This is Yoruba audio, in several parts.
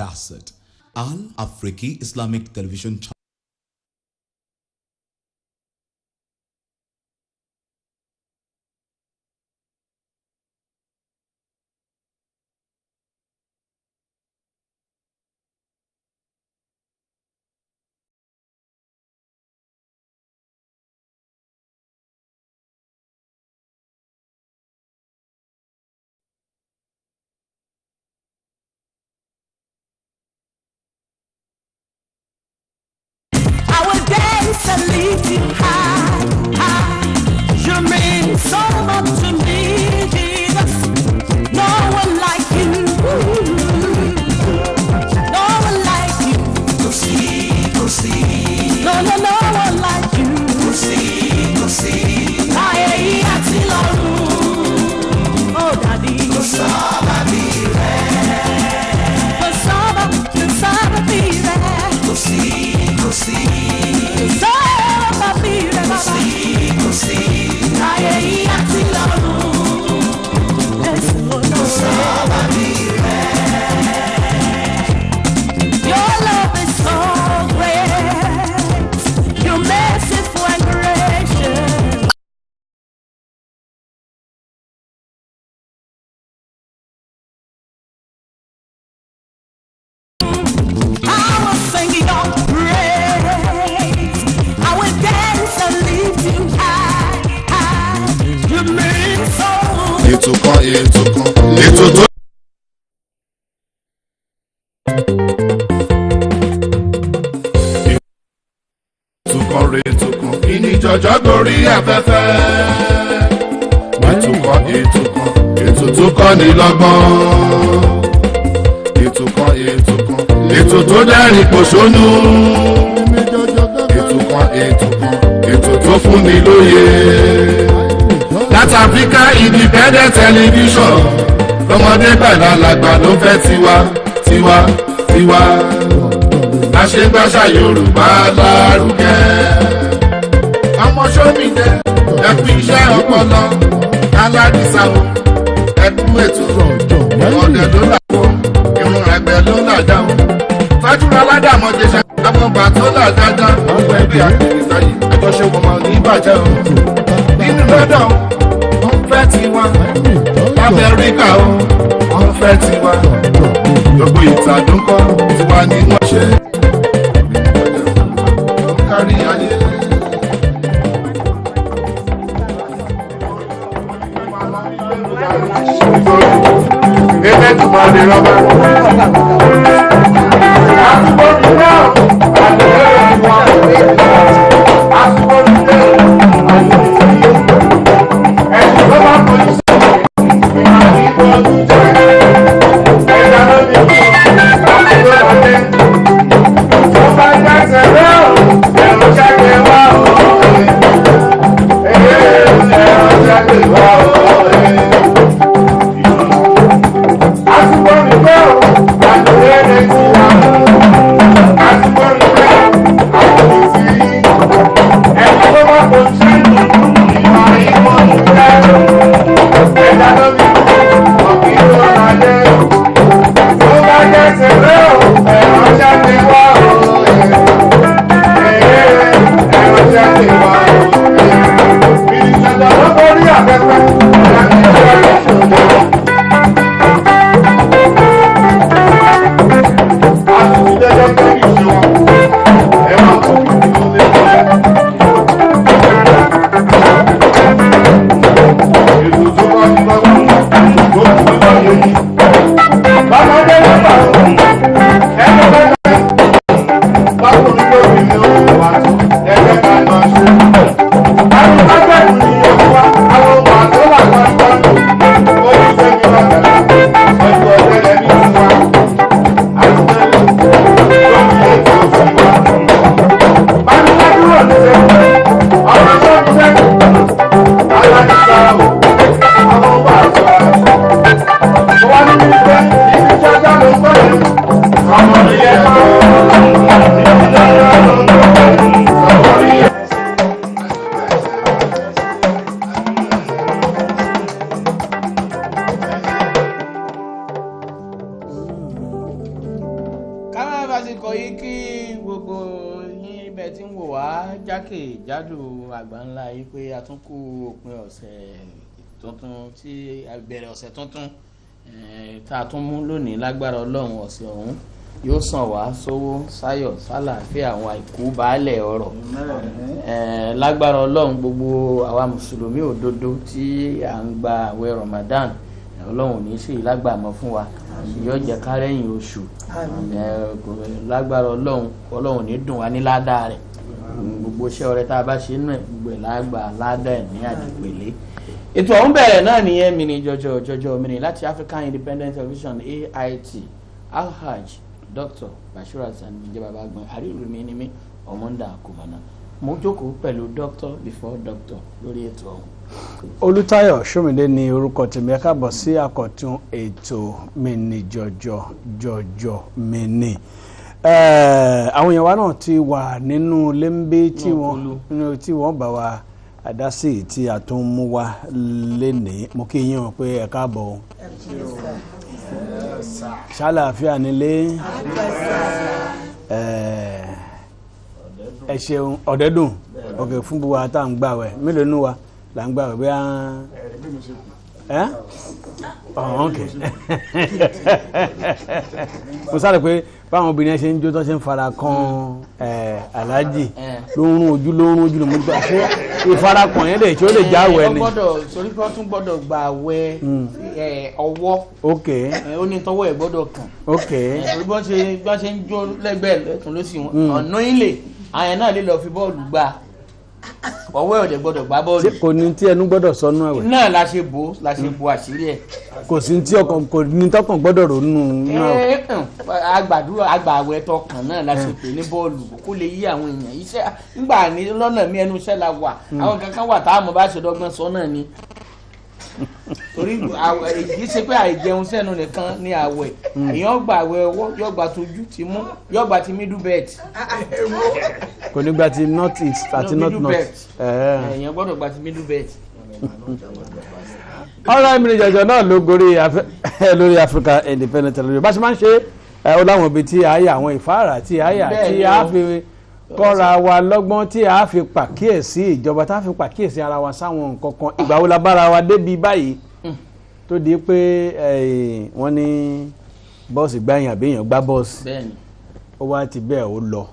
Dasset. Al Afriki Islamic Television Channel. And leave you high, high. You mean so much to me, Jesus. No one like you. No one like you. Go see, go see. No, no, no one like you. Go see, go see. Aye, ati lorun. Oh, Daddy. Go saba bire. Go saba bire. Go see, go see. Ètò kan ètò tó ètò kan ìní jọjọ gorí afẹ́fẹ́. Ètò tó kọ́ ni lọ́gbọ́n. Ètò tó dẹ́rìn pòṣónú. Ètò tó fún ni lóye. Láti Africa Independent Television lọ́mọdé pẹ̀lú alàgbà ló fẹ́ tiwa láṣẹ́gbàṣà Yorùbá lárugẹ. Ọmọ sómìdẹ ẹkú iṣẹ́ ọpọlọ aládìsá o ẹkú ètò ọ̀dẹ̀ ló làwọ̀ irun ẹgbẹ́ ló làdá o fájúra aládàmọ̀jẹsà àbọ̀bà tó làdáda ọgbẹ́ ẹbí àkèrèsà yìí àjọṣepọ̀ mọ̀ ní ìbàjẹ́ o nínú lọ́dọ̀ wọ́n fẹ́ tiwa l'Amẹ́ríkà o wọ́n fẹ́ tiwa gbogbo ìtàdúnkọ́ tiwa ni wọ́n ṣe kárí ayé. Ilé ìtumọ̀ ni rọ́bà. Àsìkò ìdílé àdéhùn ìwà àsìkò ìdílé ẹ̀sìn tó bá kọ sí àdìgbò ọdún jẹ́ ẹ̀dá lónìí àsìkò ìdílé tó bá gbẹ́sẹ̀ rẹ̀ ẹ̀rọ jáde wá òòrè ẹ̀rọ jáde wá òòrè. Àsìkò ìdílé àsìkò yìí kí gbogbo yín bẹ́ẹ̀ tí ń wò wá jákèjádò àgbáńlá yìí pé a tún kú òpin ọ̀sẹ̀ tuntun tí a bẹ̀rẹ̀ ọ̀sẹ̀ tuntun tá a tún mú lónìí lágbára Ọlọ́run ọ̀sẹ̀ ọ̀hún yóò sàn wá sówó sáyọ̀ sálàáfíà àwọn àìkú baálẹ̀ ọ̀rọ̀ lágbára Ọlọ́run gbogbo àwa mùsùlùmí òdodo tí à ń gba àwẹ̀ Ramadan Ọlọ́run ní sí lágbàmọ́ fún wa yóò jẹ́ kárẹ́yìn oṣù lágbára Ọlọ́run ní dùn wá ní ládàá rẹ̀ gbogbo iṣẹ́ ọrẹ tá a bá ṣe nù ẹ̀ gbogbo ẹ̀ lágbà ládàá ẹ̀ ní àdìpẹ̀lẹ̀ ètò ọ̀hún bẹ̀rẹ̀ náà nìyẹn mi ní jọjọ mi ní láti African Independent Television AIT Alhaj Dr. Bashir Hasan ìjọba bá gbọ́n àríwú mi ní mi ọmọdé àkùmọ̀nà mo jókòó pẹ̀lú doctor before doctor lórí ètò ọ̀hún. Olútáyọ̀ Ṣómìdé ni orúkọ tèmi, ẹ káàbọ̀ sí àkọ́tún ètò mi ní jọjọ mi ní. Àwọn èèyàn wa náà ti wà nínú lẹ́ńbé tí wọ́n bá wa àdásí tí a tún mú wa lénìí. Mo kí yín pé ẹ káàbọ̀ ṣàlàáfíà nílé ẹ ṣeun ọ̀dẹ́dùn òkè fún gbogbo àtà ń gbàwẹ̀ mélòó nù wa là ń gbàwẹ̀ bí ọ̀hún mo sáré pé báwọn obìnrin ṣe ń jó tó ṣe ń fara kan aláàjì lórun ojú ló mú gbà ṣé ìfarakàn yẹn lè tí ó lè jáwẹ̀ ni. sórí pé wọ́n tún gbọ́dọ̀ gba àwẹ̀ ọwọ́ ó ní tọwọ́ ẹ̀ gbọ́dọ̀ kàn torí bọ́n ṣe ń jó lẹ́gbẹ̀ẹ́ lẹ́tùn ló sì wọ́n ọ̀nà ilé àyàn náà lè lọ fi bọ́ọ̀lù gbà ọwọ́ ẹ̀ ò dẹ̀ gbọ́dọ̀ gbá bọ́ọ̀lù. kò ní tí ẹnu gbọ́dọ̀ sọnù ẹ̀wẹ̀. náà la ṣe bo àṣírí ẹ̀. kò sí tí ọkàn kò ní tọkàn gbọ́dọ̀ ronú náà. àgbàwẹ̀ tọkàn náà la ṣe pè ní bọ́ọ̀lù kó lè yí àwọn èèyàn iṣẹ́ nígbà ní lọ́nà mi ẹnu iṣẹ́ la wà àwọn kankan wà tá a mọ̀ bá ṣe dọ́gbọ́n sọ náà ni. torí èyí ṣe pé àìjẹun sẹ́nu nìkan ní àwẹ̀ èèyàn gbà àwẹ̀ ọwọ́ yóò gbà tójú ti mú yóò gbà ti middle belt. kò ní gba ti north east àti north north. èèyàn gbọ́dọ̀ gbà ti middle belt. ọ̀rọ̀ ìmìnira jọjọ náà ló gorí lórí Africa Independent Television bá ṣe máa ń ṣe ó láwọn ibi tí a yà àwọn ìfáàrà tí a yà tí a fi kọ́ra wa lọ́gbọ́n tí a fi pàkíyèsí ìjọba tá a fi pàkíyèsí ara wa sáwọn nǹkan kan ìgbà wo la bára wa débi báyìí tó di pé wọ́n ní bọ́ọ̀sì gbáyàn àbí èèyàn gbá bọ́ọ̀sì ó wá ti bẹ́ẹ̀ ó lọ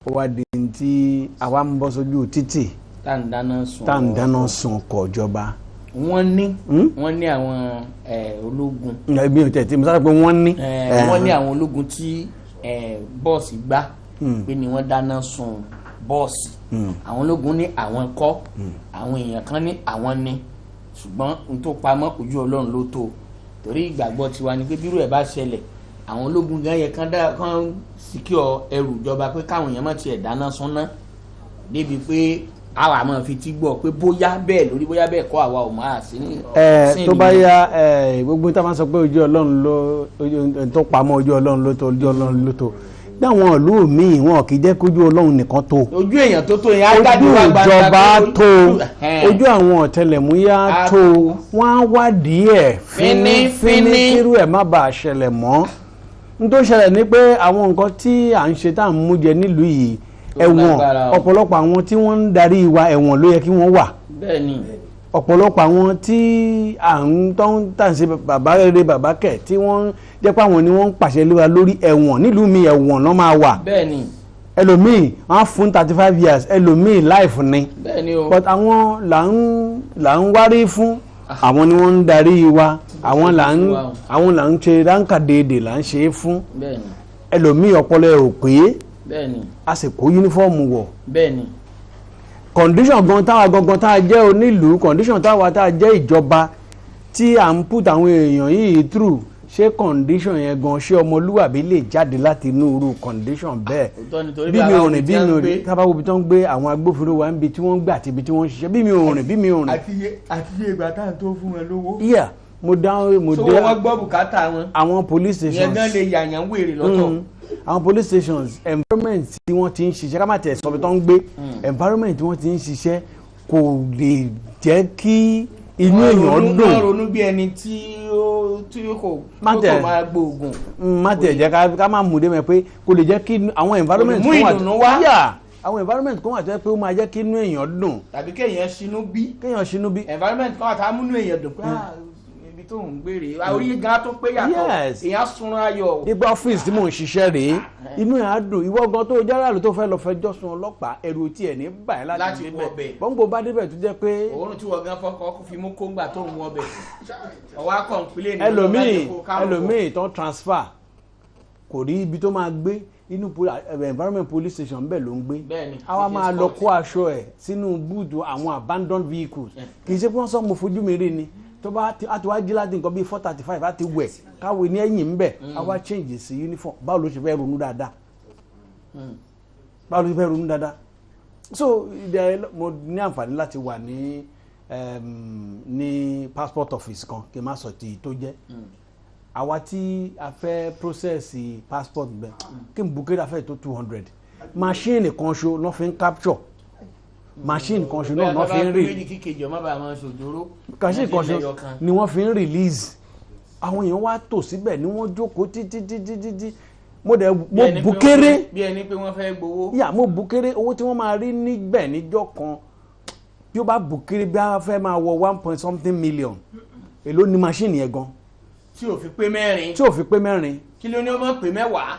ó wá di tí àwa ń bọ́ sójú títì tá ń dáná sun ọkọ̀ ìjọba. wọ́n ní àwọn ológun. ẹbí mi tẹ̀ mo sáré pé wọ́n ní àwọn ológun tí bọ́ọ̀sì gbá pé ni wọ́n dáná sun bọ́ọ̀sì àwọn ológun ní àwọn kọ́ àwọn èèyàn kan ní àwọn ní ṣùgbọ́n n tó pamọ́ ojú Ọlọ́run ló tó torí ìgbàgbọ́ tiwa ni pé bírú ẹ̀ bá ṣẹlẹ̀ àwọn ológun gan yẹ kán síkíọ̀ ẹrù ìjọba pé káwọn èèyàn má tiẹ̀ dáná sun ná débi pé àwa máa fi tí gbọ́ pé bóyá bẹ́ẹ̀ lórí bóyá bẹ́ẹ̀ kọ́ àwa ò máa sí ní. tó bá yá gbogbo tá a máa sọ pé ojú Ọlọ́run ló tó pamọ́ ojú Ọlọ́run ló tó ojú Ọlọ́run ló tó dáwọn ìlú míì wọn kì í jẹ́ kójú Ọlọ́run nìkan tó ojú èèyàn tó yẹn á dájú wá gbàgbà ojú ìjọba tó ojú àwọn ọ̀tẹlẹ̀múyẹ́ tó wọ́n á wádìí ẹ̀ fínífíní kírú ẹ̀ má bàa ṣẹlẹ̀ mọ́ n tó ṣẹlẹ̀ ní pé àwọn nǹkan tí à ń ṣe tá à ń mú jẹ nílùú yìí ẹ̀wọ̀n ọ̀pọ̀lọpọ̀ àwọn tí wọ́n ń darí wa ẹ̀wọ̀n ló yẹ kí wọ́n wà ọ̀pọ̀lọpọ̀ àwọn tí à ń tàn sí bàbá rere bàbá kẹ̀ tí wọ́n jẹ́ pé àwọn ni wọ́n ń pàṣẹ lé wa lórí ẹ̀wọ̀n nílùú mi ẹ̀wọ̀n náà máa wà ẹlòmíì wọ́n fún 35 years ẹlòmíì life ni but àwọn là ń wárí fún àwọn ni wọ́n ń darí wa àwọn là ń ṣe ránkà déédéé là ń ṣe é fún ẹlòmíì ọpọlọ ẹ̀ ò pé a sì kó yúnífọ́ọ̀mù wọ̀ condition gan táwa gangan tá a jẹ́ onílùú condition táwa tá a jẹ́ ìjọba tí à ń put àwọn èèyàn yìí through ṣé condition yẹn gan ṣé ọmọlúwàbí lè jáde láti inú irú condition bẹ́ẹ̀ bí mi ò rìn bí mi ò rìn tábà wo bí tó ń gbé àwọn agbófinró wa ń bi tí wọ́n ń gbé àti ibi tí wọ́n ń ṣiṣẹ́ bí mi ò rìn. àti iye ìgbà tá à ń tó fún wọn lówó. yíyà mo dé wọ́n gbọ́ bùkátà wọn. àwọn police stations yẹn gan lè yàyàn wèrè lọ́tọ̀. àwọn police stations environment tí wọ́n ti ń ṣiṣẹ́ ká má tẹ̀ sọ bí tó ń gbé environment tí wọ́n ti ń ṣiṣẹ́ kò lè jẹ́ kí inú èèyàn dùn. wọ́n ronú bí ẹni tí kò máa gbóògùn. má tẹ̀ jẹ́ ká má mú dé mẹ́ pé kò lè jẹ́ kí àwọn environment kan wà àwọn environment kan wà tó yẹ pé ó máa jẹ́ kí inú èèyàn dùn. tàbí kéèyàn ṣinú bí. environment kan wà tá a múnú èèyàn dùn pé ibi tó ń gbére orí gan tó pé yàtọ̀ èèyàn sunra ayọ̀. nígbà ọ́fíìsì tí mò ń ṣiṣẹ́ rèé inú ẹ̀ á dùn ìwọ gan tó járàlú tó fẹ́ lọ fẹjọ́ sùn ọlọ́pàá ẹ̀rù tiẹ̀ ní báyìí láti débẹ̀ bọ́ńgbò bá débẹ̀ tó jẹ́ pé. òórùn tí wọ́n gan fọkàn fi mú kóńgbà tó ń wọ bẹ̀ ọwọ́ akọ̀ǹpilẹ̀ ní ẹlòmíì tó transfer kò rí ibi tó máa gbé inú environment police station bẹ́ẹ̀ ló ń gbé àwa máa lọ kó aṣọ ẹ̀ sínú búùtù àwọn abandoned vehicles kì í ṣe pé wọ́n sọ mo fojú mi rí ni tó bá àti wá jí láti nǹkan bíi 4:35 láti wẹ̀ káwé ní ẹ̀yìn ń bẹ̀ àwa change sí uniform báwo ló ṣe fẹ́ ronú dáadáa so mo ní àǹfààní láti wà ní passport office kan kí n má sọ ti tó jẹ́ àwa tí a fẹ́ process passport bẹ́ẹ̀ kí n bukere afẹ́ tó 200 machine kan ṣo lọ́ fi ń capture machine kan ṣo náà fi ń machine kan ṣo ni wọ́n fi ń release àwọn èèyàn wá tò síbẹ̀ ni wọ́n jókòó títí mo bukere bí ẹni pé wọ́n fẹ́ gbowó. mo bukere owó tí wọ́n máa rí níbẹ̀ níjọ́ kan bí ó bá bukere bí a fẹ́ máa wọ 1.something million èló ni machine yẹn gan. tí ò fi pé mẹ́rin. kí ló ní ó máa pè mẹ́wàá.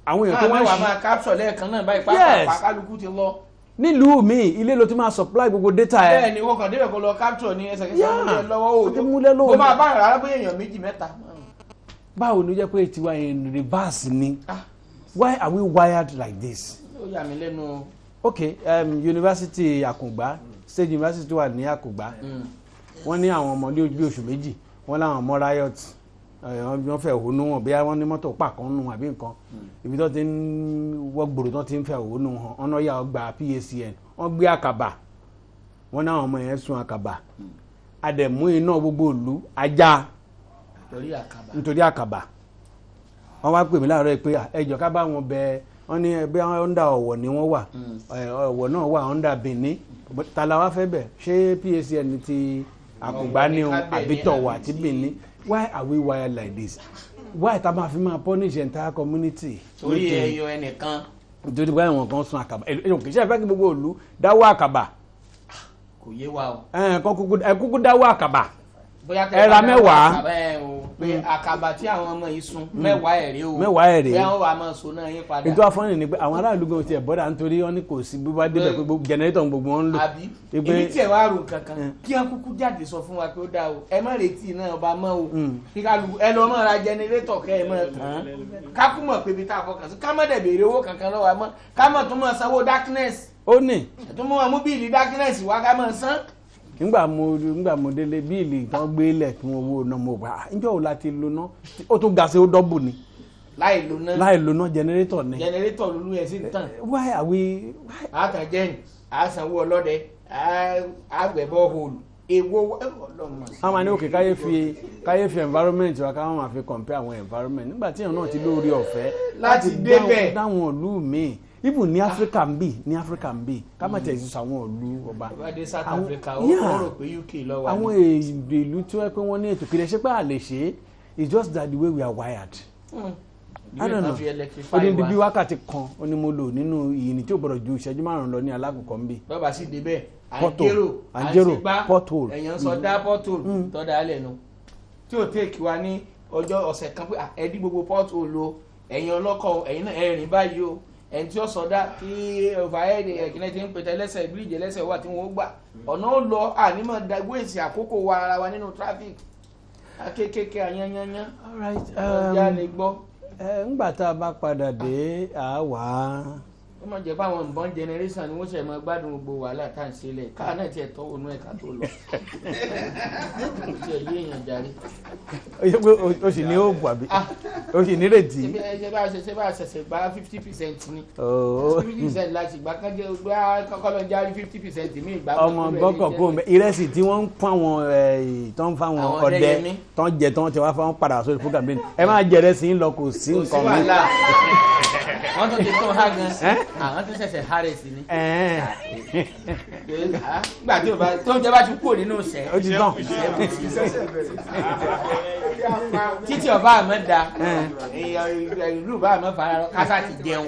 àwọn èèyàn tó wá mẹ́wàá máa capture lẹ́ẹ̀kan náà báyìí pápá kálukú ti lọ. nílùú mi ilé ló ti máa supply gbogbo data ẹ. bẹ́ẹ̀ ni wọ́n kàn débẹ̀ kó lọ capture ní ẹsẹ̀kẹsẹ̀ lọ́wọ́ òòlù kó máa bá rárá bóyá èèyàn 2-3. báwo ló jẹ́ pé tiwa in reverse ni why are we wired like this. ó yà mí lẹ́nu. ok University Àkùngbá State University wà ní Àkùngbá wọ́n ní àwọn ọmọ bí oṣù méjì wọ́n láwọn ọmọ riot wọ́n fẹ́ òhunú wọn bí wọ́n ní mọ́tò pàkánù àbí nǹkan ibi tó ti ń wọ́gbòrò tó ti ń fẹ́ òhunú wọn ọ̀nà yà ọgbà PACN wọ́n gbé àkàbà wọ́n náà ọmọ yẹn sun àkàbà àdẹ̀mú iná gbogbo ìlú ajá nítorí àkàbà wọ́n wá pè mí láàárọ̀ pé ẹjọ́ ká bá wọn bẹ wọ́n ní ẹgbẹ́ ọ̀ndà Ọ̀wọ̀ ni wọ́n wà Ọ̀wọ̀ náà wà ọ̀ndà Benin tàlà wá fẹ́ bẹ̀ ṣé PACN ti Àkùngbá ní o àbítọ̀ wà tí Benin why are we wired like this why ta máa fi máa punish entire community. torí ẹyọ ẹnìkan. nítorí pé àwọn kan sun àkàbà èèyàn kì í ṣe ẹ̀fẹ́ kí gbogbo ìlú dáwọ́ àkàbà. kò yé wa o. kúkú dáwọ́ àkàbà. bóyá ẹ̀ra mẹ́wàá. pé àkàbà tí àwọn ọmọ yìí sun mẹ́wàá ẹ̀rẹ́ o. mẹ́wàá ẹ̀rẹ́. bóyá wọ́n wà máa so náà yín padà. ètò àfọ́nì ni pé àwọn aráàlú gan tiẹ̀ bọ́dà nítorí wọn ní kò sí bí wọ́n débẹ̀ pé jẹnẹrétọ̀ gbogbo wọn ń lò. àbí èmi tiẹ̀ wá rò kankan kí wọ́n kúkú jáde sọ fún wa pé ó dáa o ẹ má retí náà ọba mọ́ o kíkálukú ẹ lọ mọ́ ra jẹnẹrétọ̀ kẹ́ ẹ mọ́ tán ká kú mọ̀ pé ibi tá a fọkàn sí ká má dẹ̀ béèrè owó kankan lọ́wọ́ àmọ́ ká mọ̀ tó mọ̀ sanwó darkness. ó ní. tó mọ̀ mú bíìlì darkness wá ká mọ̀ san. nígbà mo délé bíìlì tán gbé lẹ̀ kí wọ́n wó náà mo bá níjọ́ wo la ti lo náà ó tún ga sí ó dọ́bù ni. láì lo náà jẹnẹrétọ̀ ni. jẹnẹrétọ̀ lulú ẹ̀ sí tán. why are we. àtàjẹ́ni àsanwó ọlọ́dẹ àgbẹ̀bọ̀ hòlù èwo ọlọ́mọ. wọ́n máa ní òkè káyé fi environment wa káwọn máa fi compare àwọn environment nígbà tí èèyàn náà ti lórí ọ̀fẹ́ láti débẹ̀ dáwọn ìlú míì even ní Africa ń bì ká má tẹ̀sí àwọn ìlú ọba. ìwádìí South Africa ó rò pé UK lọ wà ní. àwọn ìlú tí wọ́n pé wọ́n ní ètò kìlẹ̀ ṣe pé à lè ṣe é it's just that the way we are wired. I don't know odindi bí wákàtí kan ó ní mo lò nínú ìyìn tí ó gbọ́dọ̀ ju ìṣẹ́jú 5 lọ ní alákòókò ń bì. bàbá sì débẹ̀ àǹjẹ́rò pothole ẹ̀yàn sọ dá pothole tọ́da alẹ́ nu tí ò tèkì wa ní ọjọ́ ọ̀sẹ̀ kan pé ẹ̀dí gbogbo pothole o ẹ̀yin ọlọ́kọ̀ ẹ̀yin náà ẹ̀rìn báyìí o ẹni tí ó sọdá kí overhead ẹ̀kínẹ́ ti ń pètè ẹlẹ́sẹ̀ bíríìjì ẹlẹ́sẹ̀ wà tí wọ́n gbà ọ̀nà ó lọ ànímọ̀ dagbó èsì àkókò wa ara wa nínú traffic akékèké àyányányá ọjà lè gbọ́. ńgbà tá a bá padà dé àwa. ó máa jẹ́ pé àwọn ìbọn generation ni wọ́n ṣe máa gbádùn gbogbo wàhálà tá à ń ṣe lẹ̀ káà náà tiẹ̀ tọ́wọ́ inú ẹ̀ka tó lọ. ó ti ẹ̀ yé èèyàn járe. o sì ní oògùn àbí o sì ní rètí. ṣé bá a ṣẹ̀ṣẹ̀ gba 50% ni 50% láti ìgbà kan jẹ́ gbá kọ́kọ́ járí 50% mi ìgbà kan. ọmọ gbọ́kàn kó ìrẹsì tí wọ́n ń fún àwọn tó ń fún àwọn ọdẹ tó ń jẹ tó ń tẹ wá fún wọn padà sórí program lẹ́nu ẹ máa jẹ ìrẹsì ń lọ kò sí nǹkan mi. wọ́n tún ti tún ha gan àwọn tún ṣẹ̀ṣẹ̀ hárẹ̀ sí ni. gbà tí o bá tó ń jẹ́ bá ti kúrò nínú ṣẹ́ ó ti tán. títí ọba àmọ́ da ìlú bá àmọ́ fara rọ kásá ti jẹun.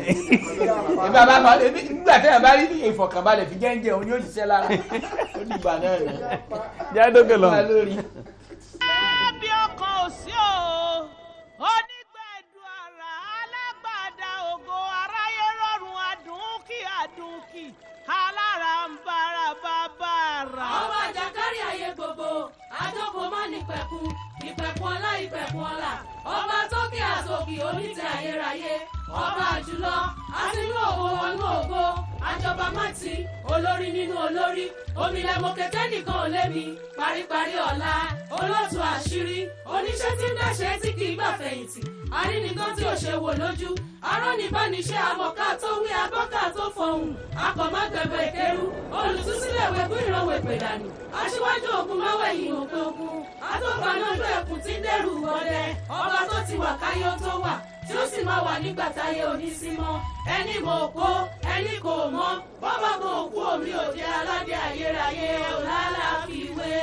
nígbà tí ẹ bá rí ìfọ̀kànbalẹ̀ fi jẹ́ ń jẹun ni ó ti ṣẹ́ lára ó ní ìgbà náà nà. jáde lọ. bí ọkàn ò sí o onígbẹ̀dù ara alágbàdá ògo aráyé rọrùn àdúnkì alára ń bára bàbá rà. ọba àjàkárí ayé gbogbo àjọpọ̀ má ní pẹ̀kun ìpẹ̀kun ọlá ìpẹ̀kun ọlá ọba tókè àtòkì onítẹ̀ ayérayé ọba àjùlọ àtinú ògo wọnú ògo àjọba mátì olórí nínú olórí omilẹ̀ mọ̀kẹ́kẹ́ nìkan ò lémi paríparí ọ̀la olóòtú àṣírí oníṣẹ́ tí ń dáṣẹ́ tí kì í gbà fẹ̀yìntì arínìkan tí ò ṣe wò lójú arọ́nìbániṣẹ́ àmọ̀ká tó wí abọ́ká tó fọhùn akọ̀mọ́gbẹ̀bẹ̀ ìkẹrù olùtúsílẹ̀ wẹ̀kú ìrànwọ́ ìpèdànù aṣíwájú ogun máwẹ̀yìn òpin ogun atọ́gbanájú ẹkùn tí ń dẹ́rù ọdẹ ọba tó ti wà káyé ó tó wà tí ó sì máa wà nígbà táyé onísímọ́ ẹni mọ̀ òpó ẹni kò mọ̀ bọ́bá kan òkú omi òde aládé ayérayé ọ̀làlà fìwé.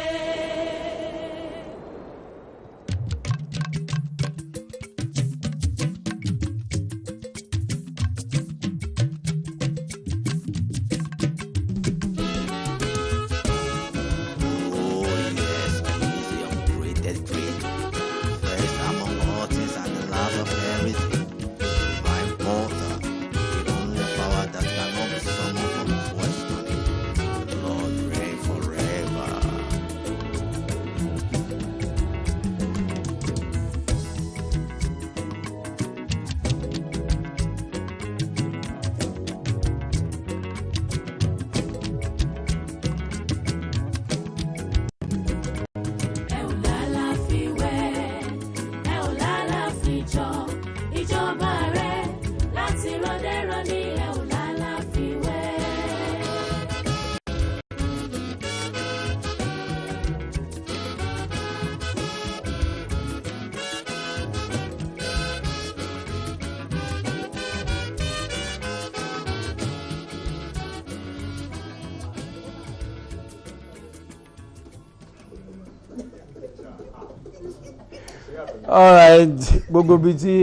alright gbogbo bíi tí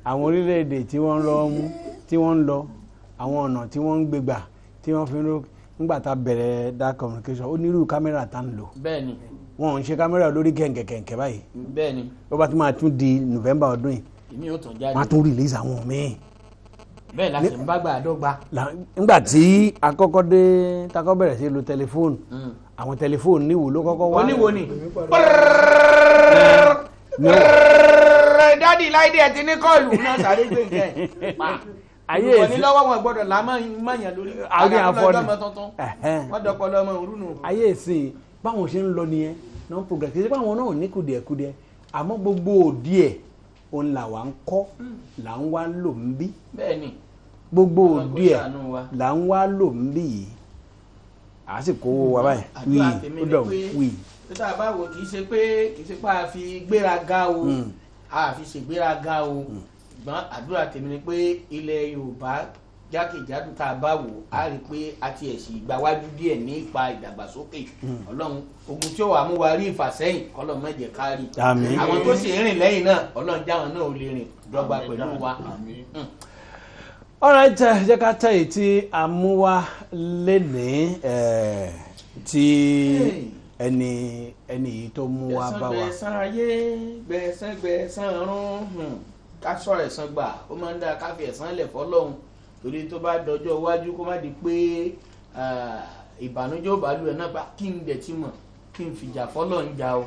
àwọn orílẹ̀-èdè tí wọ́n ń lọ àwọn ọ̀nà tí wọ́n ń gbégbà tí wọ́n fi ń ro nígbà tá a bẹ̀rẹ̀ that communication ó nírú kámẹ́rà tá ń lò. bẹ́ẹ̀ni. wọn ò ń ṣe kámẹ́rà lórí kẹ̀ǹkẹ̀kẹ̀ báyìí. bẹ́ẹ̀ni. ó bá tún máa tún di November ọdún yìí. èmi ò tún jáde. máa tún release àwọn míì. bẹ́ẹ̀ la sì ń bá gbà àdọ́gba. nígbà tí akọ́kọ́ dé takọ́ bẹ̀rẹ̀ sí lo tẹlifóònù àwọn tẹlifóònù níwò ló kọ́kọ́ wá. oníwo ni. dádì láìdí ẹ̀ ti ní kọ́ọ̀lù náà sáré gbé nǹkan ẹ̀ pa. ayé èsì ìwọ ní lọ́wọ́ wọn gbọ́dọ̀ là máa yàn lórí. àwọn afọ́dù wọ́n dọ́pọ̀ lọ́mọ òrùnù. ayé èsì báwọn ṣe ń lọ nìyẹn non progress kì í ṣe báwọn náà ní kùdìẹ̀kudìẹ àmọ́ gbogbo òdì ẹ̀ òun là wà ń kọ́ là ń wá lò ń bí. bẹ́ẹ̀ni. gbogbo òdì ẹ̀ là ń wá lò ń bí yìí à sì kó wa báyìí wí ó dọ̀ wí. títà báwo kì í ṣe pé a fi gbéraga o a fi ṣègbéraga o ṣùgbọ́n àdúrà tèmi ni pé ilẹ̀ Yorùbá jákèjádò tá a bá wò á rí i pé a ti ẹ̀sìn ìgbàwájú díẹ̀ nípa ìdàgbàsókè Ọlọ́run ogun tí ó wà mú wa rí ìfàsẹ́yìn kọ́lọ́ má jẹ́ ká rí àwọn tó sì rìn lẹ́yìn náà Ọlọ́run jáwọn náà ò lè rìn dọ́gba pẹ̀lú wa. alright jẹ́ ká tẹ̀ yìí tí a mú wá lénìí tí ẹni yìí tó mú wá bá wa. gbẹ̀san ayé gbẹ̀san rún ká sọ ẹ̀san gbà ó máa ń dáa ká fi ẹ̀san lẹ̀ fọ́lọ́hun torí tó bá dọjọ́ iwájú kó má di pé ìbànújẹ́ ò bá lù ẹ̀ náà bá kí n dẹ̀ ti mọ̀ kí n fìjà fọ́lọ́hun jà o.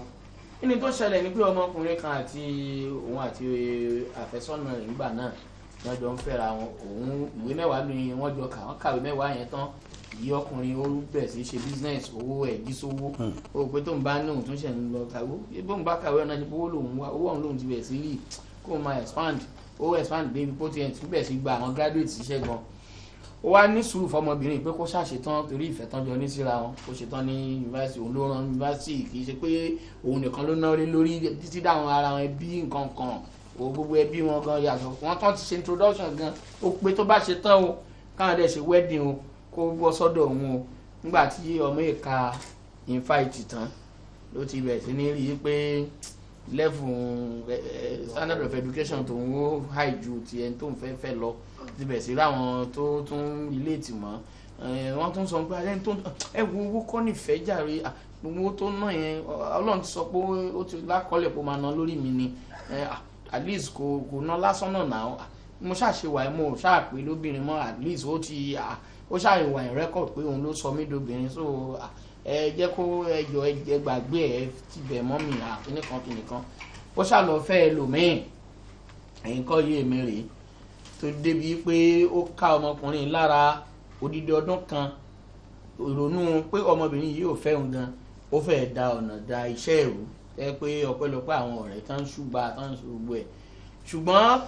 kíni tó ṣẹlẹ̀ ni pé ọmọkùnrin kan àti òun àti àfẹ́sọ́nà rẹ̀ nígbà náà wọ́n jọ ń fẹ́ra wọn òun ìwé mẹ́wàá ni wọ́n jọ kà wọ́n kàwé mẹ́wàá yẹn tán yí ọkùnrin ó bẹ̀rẹ̀ sí ṣe business owó ẹ̀ jí sówó ó pé tóun bá ní òun tún ṣẹ̀ ń lọ kàwé bóun bá kàwé ọ̀nà ìbówó lòun wá owó ọ̀hún lòun ti bẹ̀rẹ̀ sí rí kó o máa expand débi kó tiẹ̀ tún bẹ̀rẹ̀ sí gba àwọn graduate ṣiṣẹ́ gan ó wá ní sùúrù fọmọbìnrin pé kó ṣàṣetán torí ìfẹ́ tán jọ ní síra wọn kó ṣetán ní yunifásitì òun ló rán yunifásitì kì í ṣe pé òun nìkan ló náwó lé lórí títí dáhùn ara wọn bí nǹkan kan gbogbo ẹbí wọn gan yàtọ̀ wọn tán ti ṣe introduction gan ó pé tó bá ṣe tán o káwọn dẹ̀ ṣe wedding o kó bọ́ sọ́dọ̀ òun o nígbà tí ọmọ ìka invite tán ló ti bẹ̀rẹ̀ sí ní rí i pé level standard of education tó ń wó high ju ti ẹni tó ń fẹ́ lọ ti bẹ̀rẹ̀ sí láwọn tó tún relate mọ́ wọ́n tún sọ pé ẹni tó ẹ wo owó kọ́ nífẹ̀ẹ́ jàre gbogbo tó ná yẹn Ọlọ́run ti sọ pé ó ti lákọọ́lẹ̀ pé ó máa ná lórí mi ni at least kò ná lásán náà náà mo ṣàṣewà ẹ mo ṣàpè lóbìnrin mọ́ at least ó ṣàìwà ẹ̀ rẹ́kọ̀d pé òun ló sọ mí dóbìnrin so ẹ jẹ́ kó ẹjọ́ ẹ gbàgbé ẹ ti bẹ̀ mọ́ mi kìnìkan ó ṣàlọ́ fẹ́ ẹlòmíì ẹ̀yìn kọ́ yé mi rèé tó débi pé ó ká ọmọkùnrin lára odidi ọdún kan ìrònú pé ọmọbìnrin yìí ò fẹ́ òun gan ó fẹ́ da ọ̀nà da iṣẹ́ ìrú ẹ pé ọpẹ́lọpẹ́ àwọn ọ̀rẹ́ tán ṣùgbà tán ṣùgbọ́ ẹ̀ ṣùgbọ́n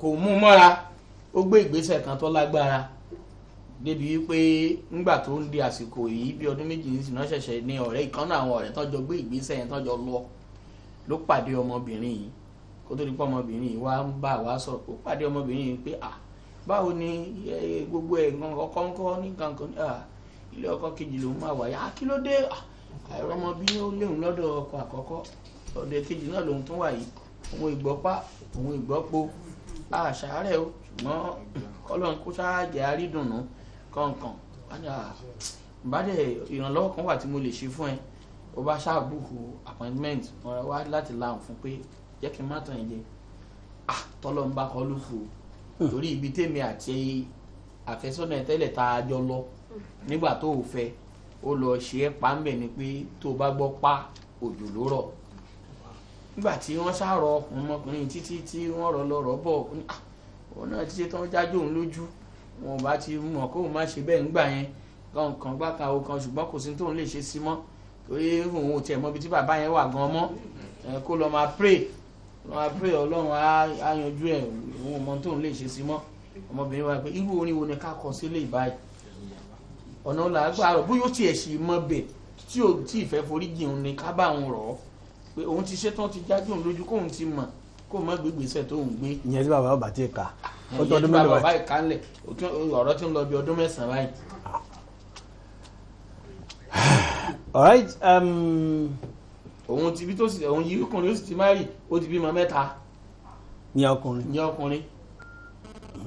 kò mú mọ́ra ó gbé ìgbésẹ̀ kan tó lágbára débi wípé nígbà tó ń di àsìkò yìí bí ọdún méjì ní ìsìná ṣẹ̀ṣẹ̀ ní ọ̀rẹ́ ìkan náà àwọn ọ̀rẹ́ tán jọ gbé ìgbésẹ̀ yẹn tán jọ ló pàdé ọmọbìnrin yìí kó tó di pé ọmọbìnrin yìí wá ń bá wa sọ̀rọ̀ ó pàdé ọmọbìnrin yìí pé báwo ni gbogbo ẹ̀ ọkọ ńkọ́ ní kankan ilé ọkọ kejì lòún máa wáyé kí ló dé àìrọ́mọ bí ó léwu lọ́dọ̀ ọkọ àkọ́kọ́ ọ̀dọ̀ kejì náà lòún tún wà yìí òun ìgbọ́pá òun ìgbọ́po àṣàárẹ̀ o ṣùgbọ́n Ọlọ́run kó ṣáàjẹ́ àrídùnnú kọ̀ọ̀kan ìbádẹ́ ìrànlọ́wọ́ kan wà tí mo lè ṣe fún ẹ ó bá ṣáàbùkù appointment wọn wá láti láhùn fún pé jẹ́ kí n má tàn yín jẹ tọ́lọ́ ń bá kọ́ ló fò torí ibi tèmi àti àfẹ́sọ́nà tẹ́lẹ̀ tá a jọ lọ nígbà tó o fẹ́ ó lọ ṣe é pa ń bẹ̀ ni pé tó o bá gbọ́ pa òjò ló rọ̀ nígbà tí wọ́n ṣàrọ̀ ọmọkùnrin títí tí wọ́n rọ̀ lọ́rọ̀ bọ̀ òun náà ti ṣe tán jájú òun lójú wọn bá ti mọ̀ kó o má ṣe bẹ́ẹ̀ ńgbà yẹn kan gbá kan o kan ṣùgbọ́n kò sí tóun lè ṣe sí mọ́ torí òun ò tiẹ̀ mọ ibi tí bàbá yẹn wà gan mọ́ kó lọ máa pray Ọlọ́run á yanjú ẹ̀ òun ò mọ tóun lè ṣe sí mọ́ ọmọbìnrin wa pé irú orin wo ni ká kọ sílé ìbáyìí ọ̀nà làágbà rọ̀ bóyá ó tiẹ̀ sì mọ bẹ̀ tí ò tí ì fẹ́ forí jìn òun ni ká bá òun rọ̀ ọ́ pé òun ti ṣetán ti jájú òun lójú kóun ti mọ̀ kó mọ́ gbégbèsè tó ń gbé. ìyẹn tí bàbá ọba ti kà ó tọ́ ọdún mélòó bàbá ìkánlẹ̀ ọ̀rọ̀ tí ń lọ bí ọdún 9 báyìí. alright òun ti bí tó sì òun yìí ọkùnrin ó sì ti márì ó ti bímọ 3. ní ọkùnrin.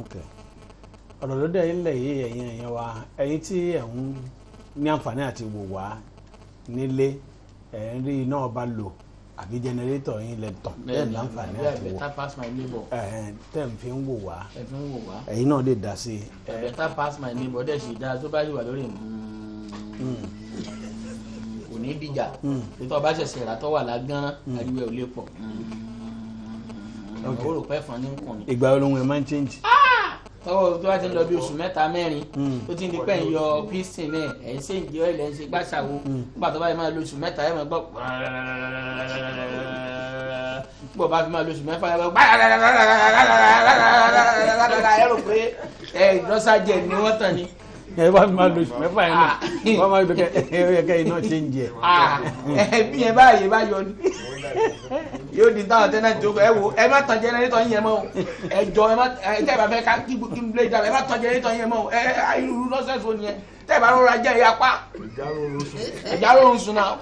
okay ọ̀rọ̀ ló dẹ̀ ilẹ̀ yìí ẹ̀yin èèyàn wa ẹ̀yin tí ẹ̀ ń ní àǹfààní àti wò wá nílé ẹ̀ ń rí iná ọba lò àbí jẹnẹrétọ̀ yín lẹ tàn tẹ́ ẹ̀ láǹfààní àti wò tẹ́ ẹ̀ fi ń wò wá ẹ̀yin náà lè dá sí i. better pass my neighbor dẹ̀ sì dáa tó bá yìí wà lórí kò ní dìjà tó ọba ṣẹ̀ṣẹ̀ rà tó wà lágán ariwo ẹ̀ ò lè pọ̀ ó rò pẹ́ fún ní nkùn ni. ìgbà olóhùn ẹ̀ máa ń change. tọwọ́ tó bá ti ń lọ bí oṣù 3-4 tó ti ń di pẹ́ ń yọ piston náà ẹ̀ ń ṣe ń jẹ́ ẹ̀ ń ṣe gbàṣàwó nígbà tó bá yẹ máa lo oṣù 3 ẹ̀ máa gbọ́ gbọ́ bá fi máa lo oṣù 4 ẹ̀ máa gbọ́ ẹ̀ rò pé ìdọ́sàjẹ́ ni wọ́n tàn ní. ẹ bá fi máa lo oṣù 4 yẹn náà wọ́n máa dọ́kẹ́ ẹ̀yẹ iná change ẹ̀. bí yẹn báyìí bá yọ ni yóò di táwọn tẹ́nà tó ẹ wo ẹ má tan jẹnẹrétọ̀ yín yẹn mọ́ ẹ jọ ẹ má tẹ́ ẹ bá fẹ́ ká kí n blé dà ẹ má tan jẹnẹrétọ̀ yín yẹn mọ́ ẹ irú lọ́sẹ̀ tó nìyẹn tẹ́ ẹ bá rọra jẹ́ ìyá pa ẹ̀já rọrùn sùn náà.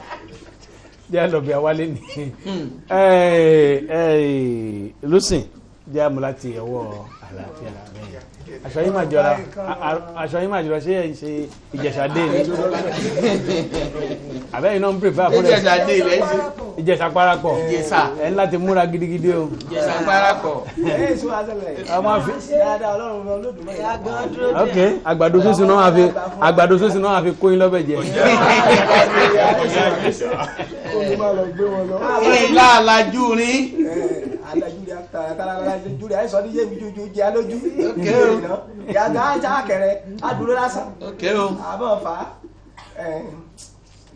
jẹ́ lọ bí awálé ni lùsìn jẹ́ àmúlá ti ẹ̀wọ́ àlàáfíà bẹ́ẹ̀ aṣọ yín máa jọra ṣé ẹ̀ ń ṣe Ìjẹ̀ṣà dé ni àbẹ́yìn náà ń pè fún àfúrẹ́ Ìjẹ̀ṣà dé ilẹ̀ ṣe Ìjẹ̀ṣà parapọ̀ Ìjẹ̀ṣà ẹ̀ ń láti múra gidigidi o. Ìjẹ̀ṣà parapọ̀ ok àgbàdo sísun náà wà fi kóyin lọ́bẹ̀ jẹ. ìlà àlàjú rí alájú rẹ̀ àìsàn ní yémi jújú jẹ́ alójú ìyàgbá ajá kẹrẹ adúró lásán àbọ̀ fà á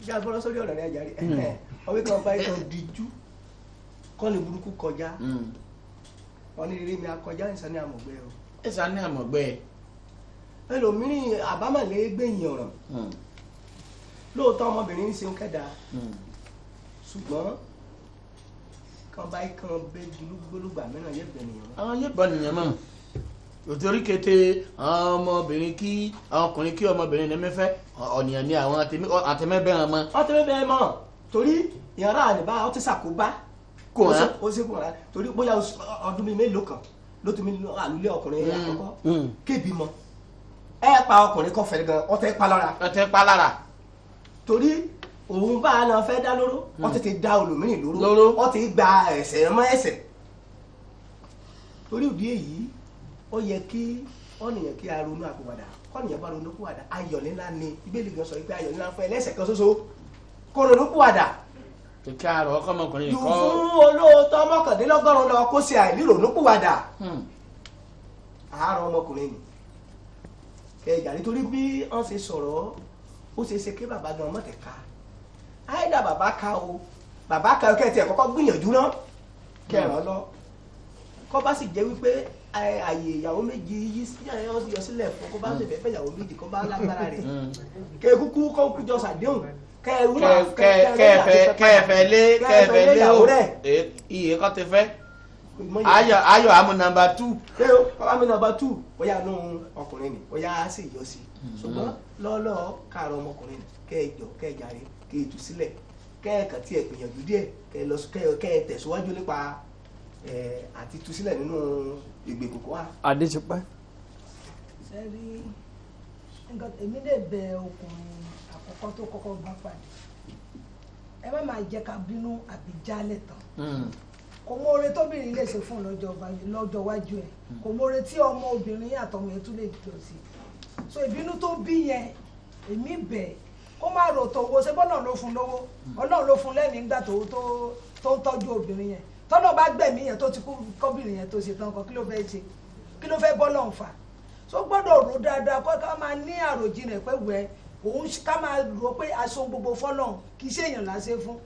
ìjà gbọ́dọ̀ sórí ọ̀rọ̀ rẹ̀ ẹ̀jà rí ọwọ́ kan bá ìtàn díjú kọ́ni burúkú kọjá wọn ní rírí mi akọjá ìsàn ní àmọ̀gbẹ́ o. ìsàn ní àmọ̀gbẹ́ ẹlòmíràn àbámọ̀lẹ́ gbẹ̀yìn ọ̀rọ̀ lóòótọ́ ọmọbìnrin ń ṣeun kẹ́dà ṣùgbọ́n kan báyìí kan bẹ gbólúgbà mìíràn yẹ bẹ nìyẹn. àwọn yẹ bọ nìyẹn mọ òtórí kété àwọn ọmọbìnrin kí àwọn ọkùnrin kí ọmọbìnrin ní mẹfẹ ọ̀nìyàn ni àwọn àtẹmẹbẹrẹ mọ. àtẹmẹbẹrẹ mọ torí ìyàrá àdìbá ọtí sàkóbá kò hàn ó sì kò hàn torí bóyá ọdún mi mélòó kan ló tún mi àlùlé ọkùnrin àkọ́kọ́ kébi mọ ẹ pa ọkùnrin kan fẹ́ gan ọtẹ pa lára torí òun bá a náà fẹ́ dá lóró wọ́n ti dá olùmírìn lóró wọ́n ti gba ẹ̀ṣẹ̀ mọ́ ẹ̀ṣẹ̀ torí òbí èyí ó yẹ kí ọ̀nìyàn kí a ronú àpòwàdà kọ́nìyàn bá ronú pòwàdà ayọ̀ ńlá ni Bíbélì gan sọ pé ayọ̀ ńlá fún ẹlẹ́ṣẹ̀ kan ṣoṣo kó ronú pòwàdà. kíkẹ́ àrò ọkọ ọmọkùnrin kọ́ yóò fún olóòótọ́ mọ́kàndínlọ́gọ́rùn lọ kó ṣe àìní ronú pòwàdà àárọ̀ ọmọkùnrin ni kẹjà nítorí bí wọ́n ṣe sọ̀rọ̀ ó ṣe ṣe kí bàbá gan mọ̀tẹ̀ ká àìdá bàbá ká o bàbá ká o kẹ́tì ẹ̀ kọ́kọ́ gbìyànjú náà kẹràn lọ kọ́ bá sì jẹ́ wípé àyè ìyàwó méjì yọ sílẹ̀ fún kó bá lè fẹ́ ìyàwó méjì kó bá lágbára rẹ̀ kẹ́ kúkú kọ́ kú jọ sàdéhùn kẹ́ẹ̀fẹ́ lé o iye kọ́ ti fẹ́ ayọ̀ àmú nàmbà 2. àmú nàmbà 2 bóyá nù ọkùnrin ni bóyá sì yọ sí ṣùgbọ́n lọ́ọ́lọ́ káàrọ̀ ọmọkùnrin ni kẹ́ẹ̀jọ kẹ́ẹ̀járe kẹ́ẹ̀tù sílẹ̀ kẹ́ẹ̀kan tí ẹ̀ gbìyànjú díẹ̀ kẹ́ẹ̀ tẹ̀síwájú nípa àti tú sílẹ̀ nínú ìgbèkùn wa. Adéṣepẹ́. sẹ́rí nǹkan èmi lè bẹ ọkùnrin àkọ́kọ́ tó kọ́kọ́ bá pàdé ẹ má máa jẹ́ ká bínú àbí jálẹ̀ tán kò mọ oore tóbìnrin lè ṣe fún lọ́jọ́ iwájú ẹ̀ kò mọ oore tí ọmọ obìnrin àtọmọ ẹ̀ tún lè jọ sí so ìbínú tó bí yẹn èmi bẹ̀ kó má rò tòwó ṣe bọ́nà ló fún lówó ọlọ́run ló fún lẹ́mìí nígbà tó ń tọ́jú obìnrin yẹn tọ́nà bá gbẹ̀mí yẹn tó ti kú kọ́bìnrin yẹn tó ṣe tán kan kí ló fẹ́ ṣe kí ló fẹ́ bọ́lọ̀ ń fà so gbọ́dọ̀ rò dáadáa kó ká máa ní àròjinlẹ̀ pé wẹ́ òun ká máa rò pé aṣọ gbogbo fọ́lọ̀ kì í ṣèyàn láṣẹ fún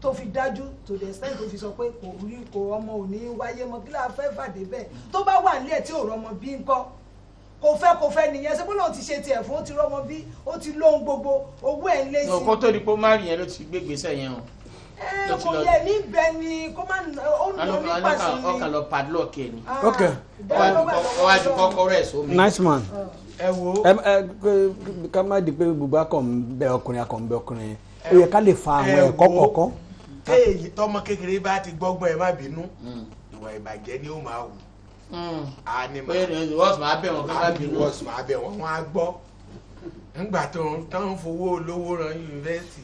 tó fi dájú to the extent tó fi sọ pé kò ọmọ ò ní wáyé mọ́ kí láà fẹ́ fàdé bẹ́ẹ̀ tó bá wà nílẹ̀ tí ò rọmọ bí ńkọ́ kò fẹ́ nìyẹn ṣé bọ́lá ti ṣe tiẹ̀ fún ó ti rọmọ bí ó ti lóhun gbogbo owó ẹ̀ ń lé sí. ọkọ tó di pé ó má rìn yẹn ló ti gbé gbèsè yẹn o. kò yẹ níbẹ̀ ni kó má ó lọ nípa sí ni. ọkàn lọ padlock ẹ ni. ok ọwájú kọ́kọ́rọ́ ẹ̀ sómi. nice man. ẹ wo. ká má di pé gbogbo akọ̀ ń bẹ ọkùnrin ó yẹ ká lè fa àwọn ẹ̀kọ́ kọ̀ọ̀kan. téèyì tọmọ kékeré bá ti gbọ́gbọ́n ẹ má bínú ìwà ìbàjẹ́ ni ó máa wù. wọ́n sì máa bẹ̀ wọ́n kí wọ́n bínú. wọ́n sì máa bẹ̀ wọ́n á gbọ́ nígbà tó ń fowó olówó ran yunifásitì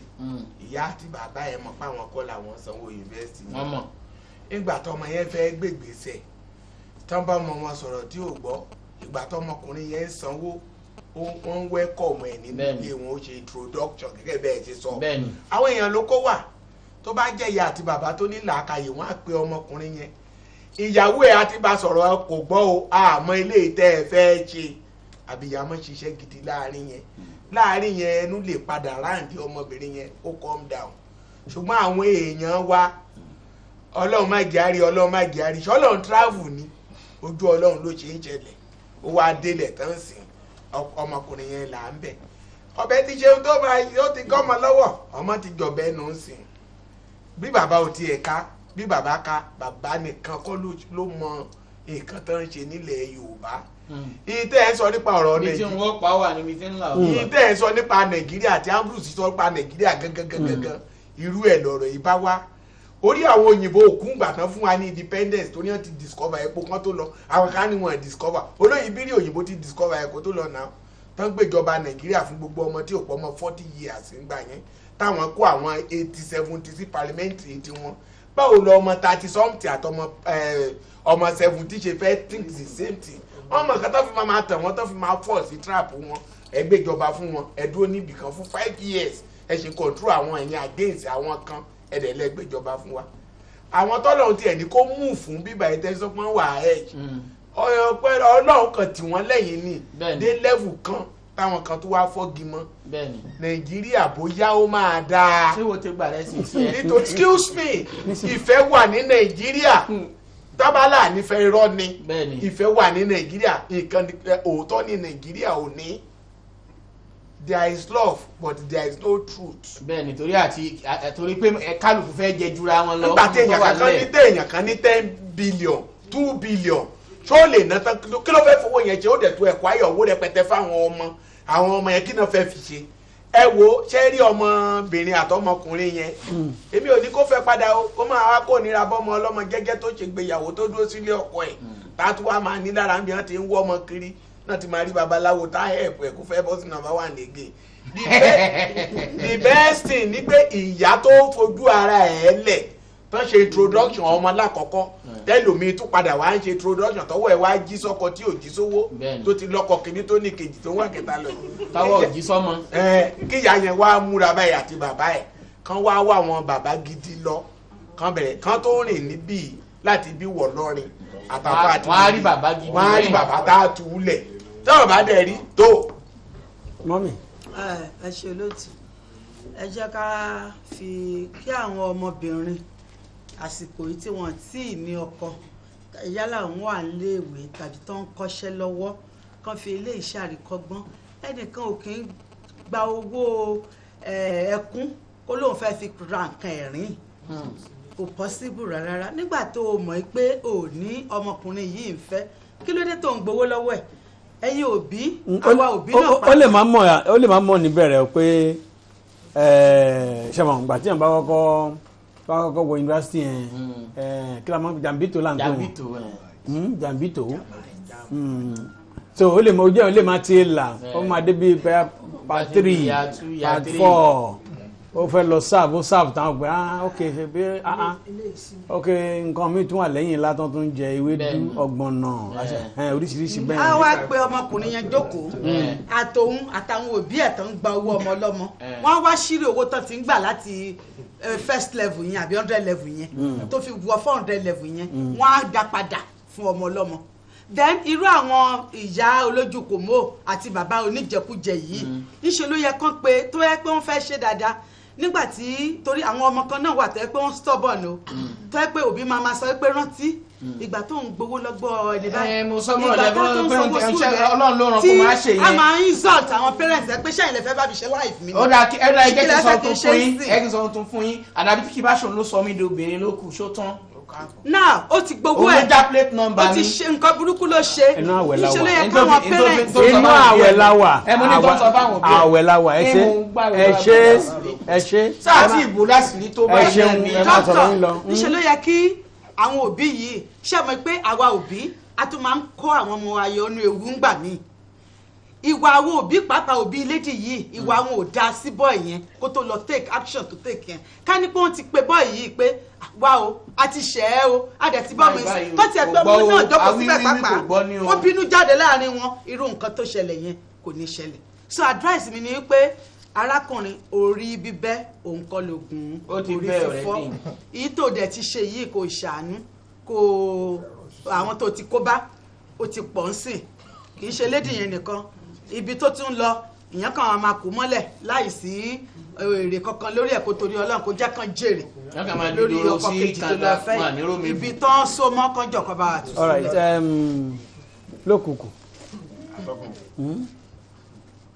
ìyá àti bàbá ẹ̀ mọ̀ pé àwọn kọ́ làwọn sanwó yunifásitì wọ́n mọ̀. nígbà tọmọ yẹn fẹ́ gbègbèsè tán bá mọ wọn sọ̀rọ̀ tí ò gbọ́ ìgbà tọmọkùnrin yẹn sanwó wọ́n ń wẹ́kọ̀mù ẹ̀ nínú ilé wọn ó ṣe introduction gẹ́gẹ́ bẹ́ẹ̀ ti sọ àwọn èèyàn ló kó wà tó bá jẹ́ ìyá àti bàbá tó ní làákàyè wọ́n á pe ọmọkùnrin yẹn ìyàwó ẹ̀ àti bá sọ̀rọ̀ kò gbọ́ o àmọ́ ilé ìtẹ́ ẹ fẹ́ ṣe àbíyàmọ́ ṣiṣẹ́ gidi láàrin yẹn ẹnu lè padà ráǹdì ọmọbìnrin yẹn ó calm down ṣùgbọ́n àwọn èèyàn wa ọlọ́run má gíárì ṣọlọ́run travel ni ojú ọlọ́run ló ṣe ń ṣẹlẹ̀ ó wá délẹ̀ tán sí ọmọkùnrin yẹn là ń bẹ̀ ọbẹ̀ ti ṣeun tó máa yóò ti gọ́ ọmọ lọ́wọ́ ọmọ ti jọ̀bẹ́ nù ń sìn bí bàbá ò tiẹ̀ ká bí bàbá ká bàbá nìkan kọ́ ló mọ nǹkan tó ń ṣe nílẹ̀ Yorùbá yìí tẹ́ ẹ sọ nípa ọ̀rọ̀ Nàìjíríà bí tí wọ́n pa wà níbi tí ń là ó. yìí tẹ́ ẹ sọ nípa Nàìjíríà tí Ambrose sọ nípa Nàìjíríà gangan irú ẹ̀ lọ̀rọ̀ yìí bá wá orí àwọn òyìnbó òkun gbà tán fún wa ní independence tó ní wọ́n ti discover epo kan tó lọ àwọn kan ní wọ́n discover olóyìnbí rí òyìnbó ti discover epo tó lọ náà tán gbéjọba Nàìjíríà fún gbogbo ọmọ tí ò pọ̀ mọ́ 40 years ńgbà yẹn táwọn kó àwọn 80-70 sí parliamentary tiwọn báwo lọ ọmọ 30 something àtọmọ ọmọ 70 ṣe fẹ́ think the same thing ọmọ kan tó fi máa tàn wọ́n tó fi máa fall sí trap wọn ẹ gbéjọba fún wọn ẹ dúró níbì kan fún 5 years ẹ ṣe control àwọn ẹ̀yìn against àwọn kan ẹ̀dẹ̀ lẹ́gbẹ̀jọba fún wa àwọn tọ́lọ́run tiẹ̀ ní kó mú fún bíbá ẹ̀ tẹ́sán pọ́n wà ẹ̀ ọlọ́run kan tì wọ́n lẹ́yìn ní dé level kan táwọn kan tó wá fọ́gi mọ́ Nàìjíríà bóyá ó máa dáa ṣé wo ti gbà rẹ sí tiẹ̀. nítorí excuse me ìfẹ́ wà ní Nàìjíríà tábàlà nífẹ̀ẹ́ irọ́ ni ìfẹ́ wà ní Nàìjíríà nǹkan òótọ́ ní Nàìjíríà ò ní there is love but there is no truth. bẹ́ẹ̀ ni torí pé kálukú fẹ́ jẹ jura wọn lọ. nígbà téèyàn kan ní 10 billion 2 billion ṣó lè ná tán kí ló fẹ́ fowó yẹn ṣe ó dẹ̀ tó ẹ̀kọ́ ayọ̀ owó rẹpẹtẹ fáwọn ọmọ yẹn kí náà fẹ́ fi ṣe. ẹ wo ṣé rí ọmọbìnrin àtọmọkùnrin yẹn èmi ò ní kó fẹ́ padà o kó máa wá kó nira bọ́mọ ọlọ́mọ gẹ́gẹ́ tó ṣe gbéyàwó tó dúró sílé ọkọ ẹ̀ tààtú wa máa ní lára bí wọ́n ti ń wọ́ ọmọ kiri náà ti máa rí babaláwo tá ẹ̀pù ẹ̀ kó fẹ́ bọ́ sí number 1 again. the best thing ni pé ìyá tó fojú ara ẹ̀ lẹ̀ tó ṣe introduction ọmọ alákọ̀ọ́kọ́ tẹ́lòmí tún padà wá ń ṣe introduction tọ́wọ́ ẹ̀ wá jí sọ́kọ tí ò jí sówó tó ti lọ́kọ kìíní tó ní kejì tó wà kẹta lọ. táwọ̀ ò jí sọ́mọ. kíyà yẹn wá múra báyìí àti bàbá ẹ̀ kán wá wá àwọn bàbá gidi lọ kán tó rìn níbí láti bí wọ̀ lọ́rin àtàwọn àti wọ́n á rí bàbá gidi wọ́n á rí bàbá tá a tù ú lẹ̀ tọ́wọ́ bá dẹ̀ rí tó. mọ́mì. ẹ ṣe olóòtú ẹ jẹ́ ká fi kí àwọn ọmọbìnrin àsìkò yìí tí wọ́n tí ì ní ọkọ yálà wọn wà níléèwé tàbí tó ń kọ́ṣẹ́ lọ́wọ́ kan fi ilé iṣẹ́ àríkọ́gbọ́n ẹnìkan ò kì í gba owó ẹkún kó lóun fẹ́ fi ra nǹkan ẹ̀rín kò possible rárá nígbà tó o mọ̀ pé o ní ọmọkùnrin yìí ń fẹ́ kí ló dé tó ń gbowó lọ́wọ́ ẹ̀ ẹ̀yin òbí àwa òbí náà pàápàá. ó lè má mọ̀ níbẹ̀rẹ̀ pé ṣẹ́wọ̀n ìgbà tí yàn bá kọ́kọ́ wọ yunifásitì yẹn kí la máa jàǹbìtò là ń pè wọ́n jàǹbìtò so ó lè mọ ojú ẹ̀ ó lè má ti là ó máa dé bíi part 3 part 4 ó fẹ́ lọ sáàbù táwọn gbé ok ṣe bí ok nǹkan mi tún wà lẹ́yìn látọ̀ tó ń jẹ ewédú ọ̀gbọ̀nà oríṣiríṣi bẹ́ẹ̀. a wá pe ọmọkùnrin yẹn jókòó àtòun àtàwọn òbí ẹ̀ tó ń gba owó ọmọ ọlọ́mọ wọ́n wá ṣírò owó tó ti ń gbà láti first level yẹn àbí 100 level yẹn tó fi wọ 400 level yẹn wọ́n á dá padà fún ọmọ ọlọ́mọ then irú àwọn ìyá olójú kòmó àti bàbá oníjẹkújẹ yìí níṣẹ́ ló yẹ kán pé tó yẹ pé wọ́n fẹ́ ṣe dáadáa nígbàtí torí àwọn ọmọ kan náà wà tó yẹ pé wọ́n stubborn o tó yẹ pé òbí máa sọ pé rántí ìgbà tó ń gbowó lọ́gbọ́ ẹni báyìí mo sọ mọ́ ọ̀dẹ́ ọlọ́run ló ràn kó máa ṣe yẹn tí a máa ń insult àwọn parents ẹ pé ṣáà lè fẹ́ bá mi ṣe life mi. ó dáa ẹ̀rọ ẹ̀jẹ̀ kí sọ tún fún yín àdàbí tí kí bá ṣòun ló sọ mí di obìnrin ló kù ṣó tán. now ó ti gbowó ẹ̀ ó já plate number ó ti ṣe nǹkan burúkú ló ṣe inú àwẹ̀ la wà ìṣẹ̀lẹ̀ yẹn káwọn parents. inú àwẹ̀ la wà àwẹ̀ la wà ẹ ṣe sáà tí ìbò láṣìírí tó bá yẹ ní dókítà níṣẹ́ ló yẹ kí àwọn òbí yìí ṣe mọ̀ pé àwa òbí a tún máa ń kọ́ àwọn ọmọ wa yọ ọ́nú ewu ńgbà míì ìwà àwọn òbí pàápàá òbí lédì yìí ìwà àwọn ò dáa sí bọ́ọ̀ yẹn kó tó lọ take action to take yẹn ká ní pé wọ́n ti pe bọ́ọ̀ yìí pé wá o a ti ṣẹ̀ ẹ́ o a dẹ̀ ti bá ọmọ yìí tó tiẹ̀ pé ọmọ náà jókòó síbẹ̀ pàápàá wọ́n bínú jáde láàrin wọn irú nǹkan tó ṣẹlẹ̀ yẹn kò ní ṣẹlẹ̀ so advice mi ni pé arákùnrin orí bíbẹ́ òun kọ́ lògùn orí fífọ́ èyí tó dẹ̀ ti ṣe yìí kò ṣàánú kò àwọn tó ti kó bá ó ti pọ̀ ń sìn kì í ṣe lédì yẹn nìkan ibi tó tún lọ ìyẹn kan máa kó mọ́lẹ̀ láì sí èrè kankan lórí ẹ̀ kó torí ọlọ́run kó jẹ́ kan jèrè lórí ọkọ̀ kejì tó lọ fẹ́ ibi tó ń so mọ́ kan jọ̀kan bá wà tó all right lókùnkùn.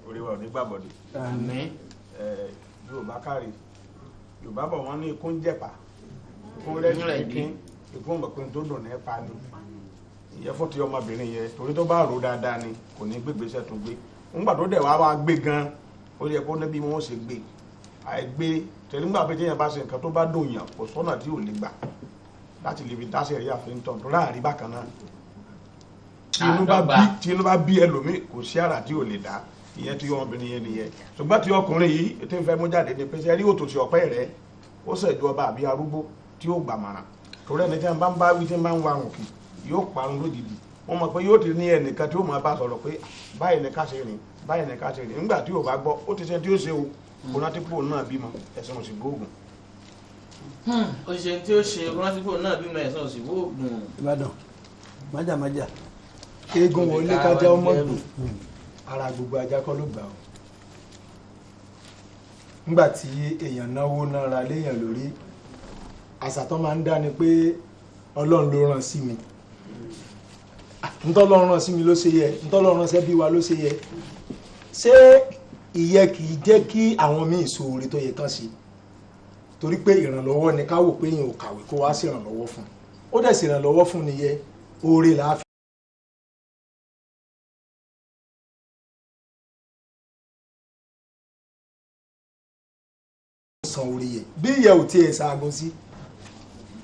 orí wa ò ní gbàbọ̀dé. Yorùbá kárí Yorùbá bọ̀ wọ́n ní ikú ń jẹ̀pà ikú rẹ̀ kín ikú ń bọ̀ pé tó dùn ní pa ni ìyẹn fún ti ọmọbìnrin yẹn torí tó bá rò dáadáa ni kò ní gbégbèsè tó gbé ńgbà tó dẹ̀ wá gbé gan ó yẹ kó níbi wọn ṣe gbé àìgbé tẹ̀lé ńgbà pé téèyàn bá ṣe nǹkan tó bá dùn yàn kò sọ́nà tí ò lè gbà láti lè fi dáṣẹ̀ rí àfihàn tó láàrin bákan náà tí inú bá bí ẹlòmíì kò sí àrà tí ò lè dá ìyẹn tí ọmọbìnrin yẹn nìyẹn ṣùgbọ́n tí ọkùnrin yìí tí ń fẹ́ mú jáde ní pé ṣe rí òtòṣì ọ̀pẹ́ rẹ̀ ó ṣẹ̀jú ọba àbí arúgbó tí ó gbàmọ̀ràn torí ẹni tí wọ́n bá ń bá wí tí wọ́n bá ń wa òkè yóò parun lójijì wọ́n mọ̀ pé yóò ti ní ẹnìkan tí ó máa bá sọ̀rọ̀ pé báyìí ni ká ṣe rìn báyìí ni ká ṣe rìn nígbà tí ò bá gbọ́ ó ti ṣe tí ó ṣe o kò rántí pò náà bímọ ẹ̀sìn òsì gbóògùn. ó ṣe tí ó ṣe rántí pò náà bímọ ẹ̀sìn òsì gbóògùn. Ìbàdàn májàmájà. eégún wọlé kájá ọmọ gbò ara gbogbo ajá kọ́ ló gbà ó nígbà tí èèyàn náwó náà ra léèyàn lórí àṣà tó máa ń dá ni pé Ọlọ́run ló rán sí mi ntọ́lọ́run rán sí mi ló ṣe yẹ ntọ́lọ́run rán sẹ́bí wa ló ṣe yẹ ṣé ìyẹn kì í jẹ́ kí àwọn míì so oore tó yẹ kán ṣe torí pé ìrànlọ́wọ́ ni ká wò pé èèyàn ò kàwé kó wá sí ìrànlọ́wọ́ fún ó dẹ̀ sí ìrànlọ́wọ́ fún nìyẹn oore là á fi. san orí yẹ bí ìyẹ ò tiẹ̀ ṣaagun sí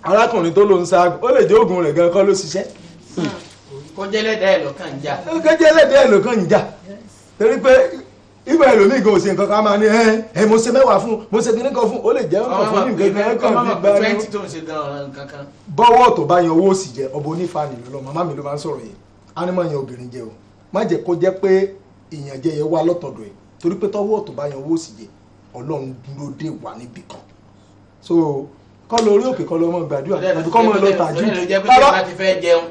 arákùnrin tó ló ń ṣaagun ó lè jẹ́ oògùn rẹ̀ gan kọ́ ló ṣiṣẹ́. kó jẹ́lẹ́dẹ́ ẹ̀ lọ́kàn ń jà. kó jẹ́lẹ́dẹ́ ẹ̀ lọ́kàn ń jà torí pé ìgbà ẹlòmíì gan òsè nǹkan kan máa ní ẹ mo ṣe mẹ́wàá fún mo ṣe kíní kan fún ó lè jẹ́ nǹkan fún ní nǹkan kan bí gbá ní. bọ́wọ́ tó bá yan owó òsì jẹ ọba onífàánì ló lọ màmá mi ló máa ń sọ̀rọ̀ yẹn á ní máa yan obìnrin jẹ o má jẹ́ kó jẹ́ pé ìyànjẹ yẹn wá lọ́tọ̀dọ̀ ẹ̀ torí pé tọ́wọ́ tó bá yan owó òsì jẹ Ọlọ́run dúró dé wà níbì kan so kọ́ lórí òkè kọ́ lọ́mọ gbàdúrà àti kọ́ mọ́ lọ tàjú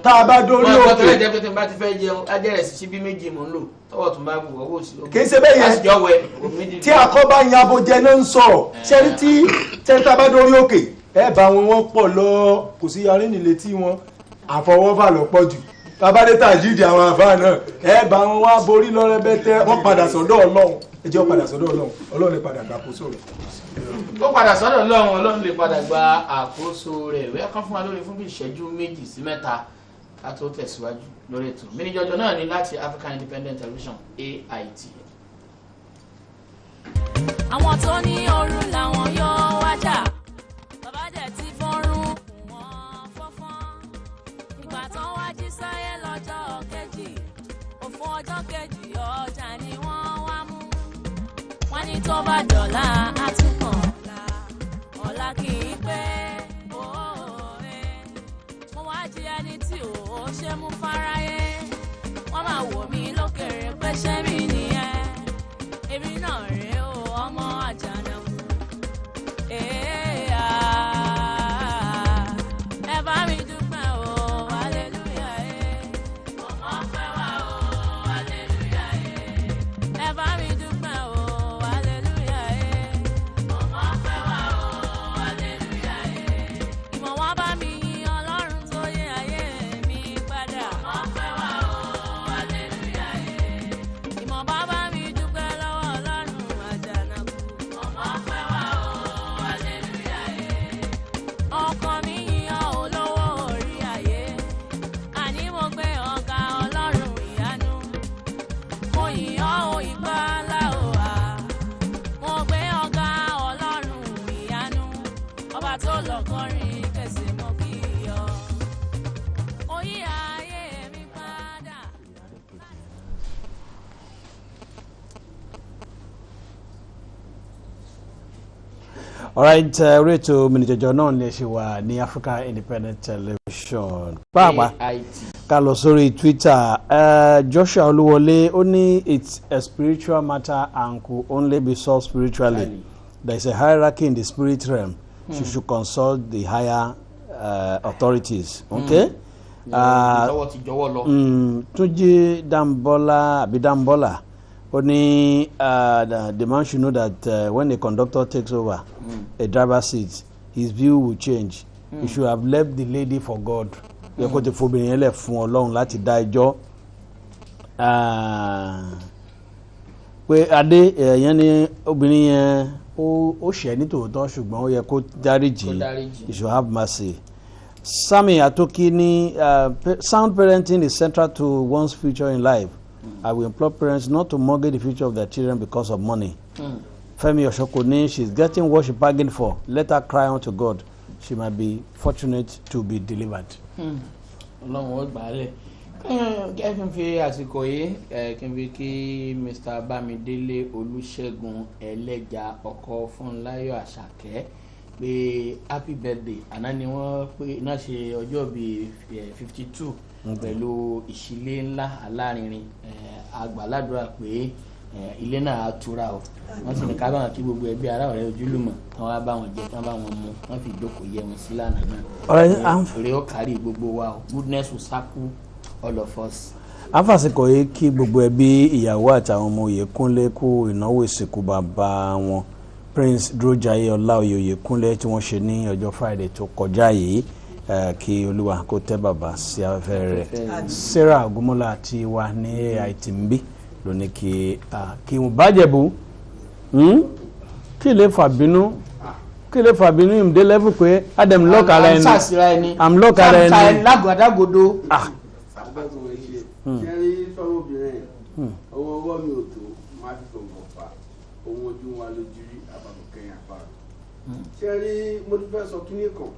tá a bá dórí òkè. ajẹ́rẹ̀ sí síbí méjì mò ń lò tọwọ́ tún bá wù ọwọ́ sí. kì í ṣe bẹ́ẹ̀ yẹn tí akọ́bá yan abojẹ náà ń sọ̀rọ̀ ṣẹ́ni tí tẹ́ńtà bá dórí òkè ẹ bá wọn pọ̀ lọ kò sí yarí nílé tí wọn àfọwọ́fà lọ pọ̀ jù tabadé tàjídì àwọn àfáà náà ẹ bá wọn wá borí lọ́rẹ́bẹ́tẹ́ wọ́n padà sọ́dọ̀ Ọlọ́run ẹ jẹ́ padà sọ́dọ̀ Ọlọ́run Ọlọ́run lè padà gbàkóso rẹ̀. ó padà sọ́dọ̀ Ọlọ́run lè padà gba àkóso rẹ̀ ìwé kan fún wa lórí fún bí ìṣẹ́jú 2 sí 3 ká tó tẹ̀síwájú lórí ètò mínijọ́jọ́ náà ní láti African Independent Television AIT. àwọn tó ní ooru làwọn yọ wájà bàbá dẹ̀ ti fọ́rùn kù wọ́n fọ́fọ́n ìgbà tán wá jí sáyé lọ́jọ́ kejì òfò ọjọ́ kejì ọjà ni wọ́n wá mú wọ́n ní tó bá dọ̀la àtúnkàn ọ̀la kì í pé mo wá jí ẹni tí ò ṣe mú fáráyé wọ́n máa wò mí lókèrè pé ṣé mi nìyẹn èmi náà rèé o ọmọ Àjànàkú ẹ bá mi dúpẹ́ o hallelujah ọmọ ọpẹ́ wa o hallelujah ẹ bá mi dúpẹ́ o hallelujah ọmọ ọpẹ́ wa o hallelujah ìmọ̀ wá bá mi yin Ọlọ́run tó yẹ ayé mi padà ọmọ ọpẹ́ wa o hallelujah ìmọ̀ bá bá mi dúpẹ́ lọ́wọ́ Ọlọ́run Àjànàkú ọmọ ọpẹ́ wa o hallelujah ọkàn mi yan olówó orí ayé àní mo gbé ọ̀gá Ọlọ́run ìyanu mo yìnyán o ìgbà ńlá o à mo gbé ọ̀gá Ọlọ́run ìyanu ọba tó lọ kọrin kẹsì mọ kí yọ oyè ayé mi padà. Alright, rétò mìnìjọjọ náà ní ṣe wà ní Africa Independent Television. Pàápàá ká lọ sórí Twitter, Joshua Olúwọlé ó ní it's a spiritual matter and could only be solved spiritually. There is a hierarchy in the spirit realm. You should consult the higher authorities. Okay? Túnjí Dambola àbí Dambola only the man should know that when a conductor takes over a driver's seat, his view will change. He should have left the lady for God. Yẹ kó ti fobìnrin yẹn lẹ̀ fún Ọlọ́run láti dá ẹjọ́. Pé Adé yẹn ni obìnrin yẹn ó ṣẹ̀ ní tòótọ́ ṣùgbọ́n ó yẹ kó dáríjì. He should have mercy. Sami Atoki ni sound parenting is central to one's future in life. I will implore parents not to mortgage the future of their children because of money. Femi Oshokoni, she's getting what she bargained for. Let her cry unto God. She might be fortunate to be delivered. Ọlọ́run ó gbà á lẹ̀. Kí n fi àsìkò yìí kí n fi kí Mr. Bámidélé Olúṣẹ́gun Ẹlẹ́ja ọkọ Fúnláyọ̀ Àṣàkẹ́ pé happy birthday. Àná ni wọ́n pé náà ṣe ọjọ́ bíi 52 pẹ̀lú ìṣílé ńlá alárinrin àgbàládùra pé ilé náà á túra o wọ́n sì ní ká báwọn kí gbogbo ẹbí ará ọ̀rẹ́ ojúlùmọ̀ kán wá bá wọn jẹ kán bá wọn mu wọ́n fi ìjókòó yẹ wọn sí lánàá náà èrè ó kárí gbogbo wa o goodness will circle all of us. Àfàsìkò yìí kí gbogbo ẹbí ìyàwó àtàwọn ọmọ Oyèkúnlé kú ìnáwó ìsìnkú bàbá wọn Prince Dúrójayé Ọláoyè Oyèkúnlé tí wọ́n ṣe ní ọjọ́ Friday tó kọjá yìí kí Olúwa kó tẹ́ bàbá sí afẹ́fẹ́ rẹ̀. Sarah Ògúnmọ́lá àti wa ní AIT ń bí lónìí kí n bàjẹ́bù kí lè fà bínú ìmùdé lẹ́fù pé adam lọ́kàrà ẹni am lọ́kàrà ẹni lágọ̀dágodo. kẹrí sọ́wọ́ obìnrin owó ọwọ́ mi ò tó máa fi gbọ̀ngàn fà owó ojú wa lójú rí àbàbọ̀ kẹyìn àpárá. kẹrí mo ti fẹ́ sọ kíní kan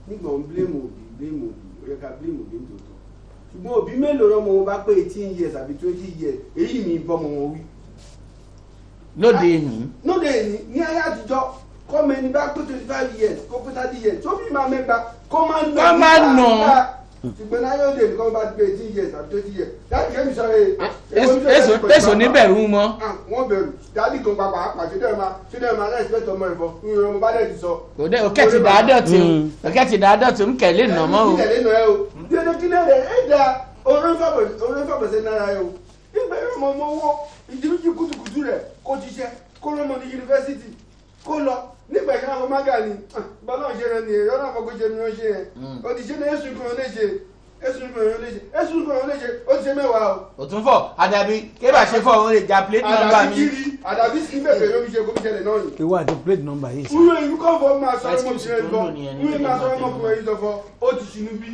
nígbà wọn bílẹ̀mù òbí ó yẹ ká bílẹ̀mù òbí ń tòótọ́ ṣùgbọ́n òbí mélòó lọ́mọ wọn bá pé 18 years àbí 20 years èyí mi bọ́mọ wọn wí. lóde èyí. ní ayé àtijọ́ kọ́mọ ẹni bá pé 25 years kó pé 30 years tó fi máa mẹ́gbà kó máa ń nà ṣùgbọ́n náà yóò dé nìkan bá ti pé 18 years àbí 20 years dáàbì kẹ́mi sọ̀rọ̀ èso níbẹ̀rù mọ́. wọ́n bẹ̀rù dáàbì kan papà àpàṣẹ ṣẹlẹ̀ máa respect ọmọ ẹ̀fọ́ ìrìn ọmọ bá dẹ̀ ti sọ. òkè ti dàádọ́tì ń kẹ̀lé nà mọ́ o. kẹ̀lé nà ẹ o bí ẹni kí náà rẹ̀ ẹ̀ da orin fàbọ̀sẹ̀ náírà ẹ o nígbà yẹn ọmọ owó ìdílójú kùtùkùtù rẹ̀ kó ṣiṣẹ́ kó lọ́mọ ní yunifásitì kó lọ nígbà yẹn àwọn mága ni bọ́lá ṣe rẹ nìyẹn yọ́nà àfọ̀gbọ́ ṣe ni wọ́n ṣe yẹn ó ti ṣe ní èsùn kan léṣe ó ti ṣe mẹ́wàá o. òtún fọ àdàbí kébà ṣe fọ òun lè ja plate number mi. àdàbí sí bẹ̀rẹ̀ ló fi ṣe gómìnà tẹ̀lé náà ni. ìwọ àti plate number yìí. wúwo ìlú kọ́ fọ́ máa sọ ọmọkùnrin bọ́ wúwo máa sọ ọmọkùnrin yìí sọ̀fọ́ ó ti ṣinú bí.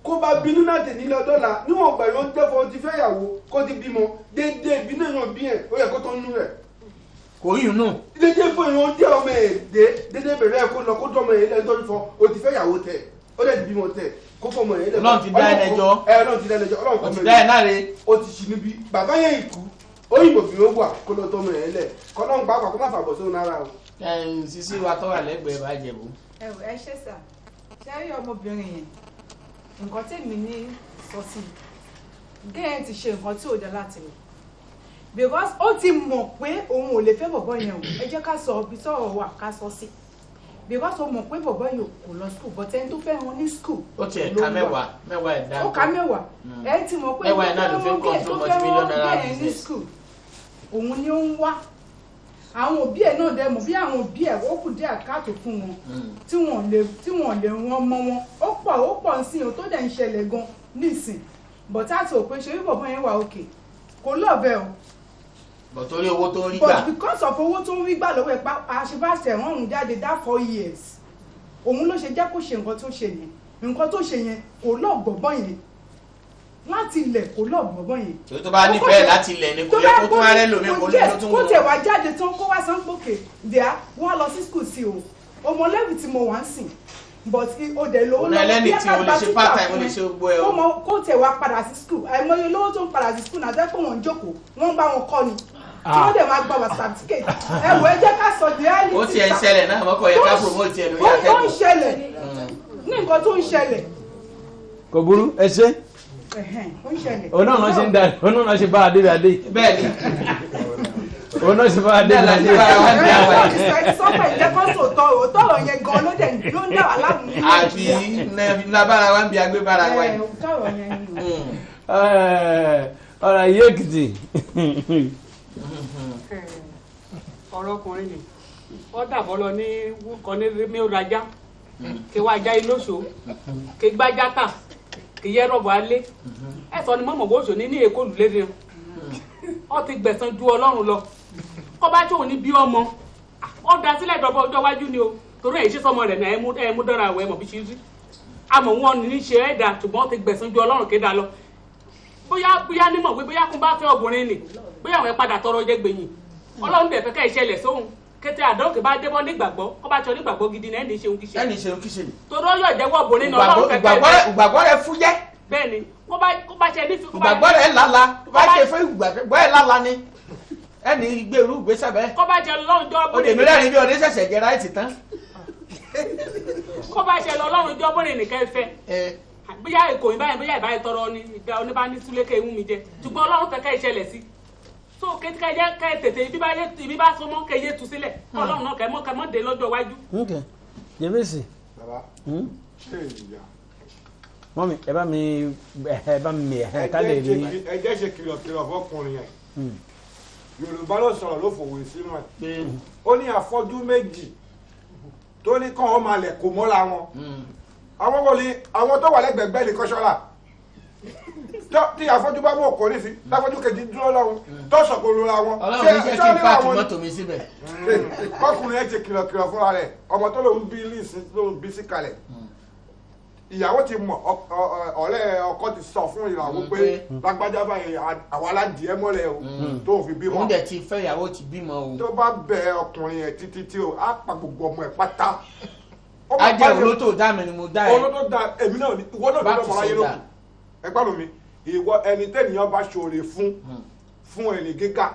kó bá bínú náà tẹ̀ nílẹ̀ dọ́là níwọ̀n gbà yóò tẹ́fọ́ ti fẹ́ yàwó kó ti bímọ déédéé ìbínú èèyàn bí ẹ̀ ó yẹ kó tó ń nú rẹ̀. kò yín nù. dédé fún ìwọ̀n dé ọmọ ẹ̀ dédé bẹ̀rẹ̀ kó lọ kó tó ọmọ ẹ̀ lẹ́nu tó ń fọ o ti fẹ́ yàwó tẹ̀ ó dẹ̀ ti bímọ tẹ̀ kó fọmọ ẹ̀ lẹ́nu. Ọlọ́run ti dá ẹ lẹ́jọ́. Ọlọ́run ti dá ẹ lẹ́jọ́ Ọlọ́run kọ́ mẹ́rin. ó ti dá ẹ náà re. ó ti ṣì níbi bàbá yẹn ìkú òyìnbó fi ó wà kó lọ tó ọmọ ẹ̀ lẹ̀ kọ́ náà pàápàá kó má fàbọ̀ sóun náírà o. sisi wa tó wà lẹ́gbẹ̀ẹ́ bá jẹ̀bú. ẹ ṣe sà ṣe rí ọmọbìnrin yẹn nǹkan tèmi ní sọ sí gẹ́ẹ̀ ti ṣe nǹkan tí ò dá láti rẹ̀ because ó ti mọ̀ pé òun ò lè fẹ́ bọ̀bọ̀ yẹn o ẹ jẹ́ ká sọ ibi tọ́rọ̀ wà ká sọ sí because ó mọ̀ pé bọ̀bọ̀ yẹn kò lọ school but ẹni tó fẹ́ wọn ní school ó tiẹ̀ ka mẹ́wàá ẹ̀ dáńtó ó ka mẹ́wàá ẹ ti mọ̀ pé tó fẹ́ wọn gẹ̀ ní school òun ni ó ń wá àwọn òbí ẹ̀ náà dẹ̀ mọ̀ bí àwọn òbí ẹ̀ ó kù díẹ̀ káàtó fún wọn tí wọ́n lè rán ọmọ wọn ó pọ̀ sí i tó dẹ̀ ń ṣẹlẹ̀ gan nísìn but àti òpin ṣe bí bọ̀bọ̀ yẹn wà òkè kò lọ́ọ̀bẹ o but torí owó tó ń rí gbà. but because of owó tó ń rí gbà lọ́wọ́ ẹ̀ pa àṣebáṣẹ̀ wọ́n òun jáde that 4 years òun ló ṣe jẹ́ kó ṣe nǹkan tó ṣe yẹn nǹkan tó ṣe yẹn kò lọ́ọ̀ gbọ̀gbọ́n yẹn láti ilẹ̀ kò lọ́ọ̀ gbọ̀gbọ́n yẹn. tí o tó bá nífẹ̀ẹ́ láti ilẹ̀ ni kò yẹ kó tún arẹ́ lómi kò lè tún wọ. kó tẹ̀ wá jáde tán kó wá san pòkè díà wọ́n lọ sí school sí o ọmọ lẹ́bù tí mo wà ń sìn but o dẹ̀ lówó lọ́wọ́ bí ẹ̀ka gba títà fún ẹ kó tẹ̀ wá padà sí school àìmọye olówó tó ń padà sí school náà jẹ́ pé wọ́n ń jókòó wọ́n ń bá wọn kọ́ ni tí wọ́n dẹ̀ máa gba wà certificate ẹ wò ẹ jẹ́ ká sọ the reality. ó tiẹ̀ ń ṣẹlẹ̀ náà mọ́kọ̀ yẹ ká promote ẹ̀ lórí akẹ́kọ̀ọ́. ó ń ṣẹlẹ̀ ní nǹkan tó ń ṣẹlẹ̀. kò burú ẹ ṣe. ó ń ṣẹlẹ̀. òun náà ṣe ń da òun náà ṣe bá a débi adé. bẹ́ẹ̀ni. òun náà ṣe bá a débi adé. sọ́pọ̀ ìjẹ́kọ̀sọ̀ tọ̀rọ̀ yẹn gan ló ń dà wá láàmú. àbí lábára wa ń bi agbébára wa yìí. ọ̀rọ̀ ayé èkìtì. ọ̀rọ̀ ọkùnrin ni ó dàbọ̀ lọ ní wúkọ ní mẹ́wàá kí wàá já ilóṣò kí gbájá tà kí yẹ rọ̀bọ̀ alẹ́ ẹ̀sọ́ ni mọ̀mọ́ bóṣò ní èkó lùlẹ́dẹ̀ ó ti gbẹ̀san ju Ọlọ́run lọ kọ́ bá tóun ní bí ọmọ ó da sílẹ̀ dọ̀bọ̀ ọjọ́ wájú ni o torí èyí ṣe sọmọ rẹ̀ náà ẹ mú dọ́ra àwọ̀ ẹ mọ̀ bí ṣe rí àmọ́ wọn ní ṣe ẹ̀dá ṣùgbọ́n ó ti gbẹ̀san ju Ọlọ́run kéda lọ bóyá nímọ̀ pé bóyá kún bá fẹ́ obìnrin nì bóyá àwọn ẹ̀ padà tọrọ jẹ́ gbẹ̀yìn Ọlọ́run dẹ̀ fẹ́ ká ìṣẹ̀lẹ̀ sóhun kété àdókè bá débọ́ nígbàgbọ́ kó bá tọ nígbàgbọ́ gidi náà ẹni ṣeun kíṣe. ẹni ṣeun kíṣe ni. torí ó yọ̀ jẹ́wọ́ obìnrin náà Ọlọ́run fẹ́ ká ìgbàgbọ́ rẹ fúyẹ́. bẹ́ẹ̀ni kó bá ṣe ní. ìgbàgbọ́ rẹ lala bá ṣe fún ìgbàgbọ́ rẹ lala ni ẹni gbèrú gbèsè bẹ́ẹ̀. kó bá ṣe Ọlọ́run jọ bóni. òde mìíràn ni bí ọdẹ ṣẹ̀ṣẹ̀ jẹ ráìtì tán. kó bá ṣe Ọlọ́run jọ bóni nìkan fẹ́ bóyá èkó bóyá ìbáyé tọrọ ni ìgbà oníbàání súlékè ìwú mi jẹ ṣùgbọ́n Ọlọ́run fẹ́ ká ìṣẹ̀lẹ̀ sí so kété ká tètè ibi bá so mọ́ kéye tu sílẹ̀ Ọlọ́run náà kẹ́ dé lọ́jọ́ iwájú. ok jẹ́bẹ̀sì. baba ṣé ìyá. mọ́mí ẹ bá mi ká lè rí. ẹ jẹ́ ṣe kìlọ̀kìlọ̀ fọkùnrin yẹn Yorùbá ló sọ̀rọ̀ ló fòwe sínú ẹ̀ ó ní afọ́jú méjì tó ní kàn ó máa lẹ̀ kó mọ́ra wọn àwọn tó wà lẹ́gbẹ̀gbẹ́ ní kọ́ṣọ́là tí afọ́jú bá mú òkò nífi láfọ́jú kejì dúró lọ́run tó sọ̀kò lóra wọn. Ọlọ́run ní jẹ́ kí n pààtì mọ́tò mi síbẹ̀. Kọkùnrin ẹ̀ ti kìlọ̀kìlọ̀ fúnra rẹ̀ ọmọ tó lòun bí lísìn lòun bí sí kalẹ̀. Ìyàwó ti mọ̀ ọ̀rẹ́ ọkọ ti sọ fún ìyàwó pé lágbájá báyìí àwọn aládìẹ mọ́lẹ̀ o tó fi bímọ. Òun dẹ̀ ti fẹ́ ìyàwó ti bímọ o. Tó bá bẹ ọkùnrin ẹ̀ títí tí o á pa gbogbo ọmọ ẹ̀ pátá. Ajẹ́ olótò dá mi ni mo dá ẹ. Olótò dá èmi náà ni ìwọ náà ló mọ̀ láyé lókun. Ẹgbẹ́ mi ìwọ ẹni tẹ́nìyàn bá ṣòro fún ẹni gíga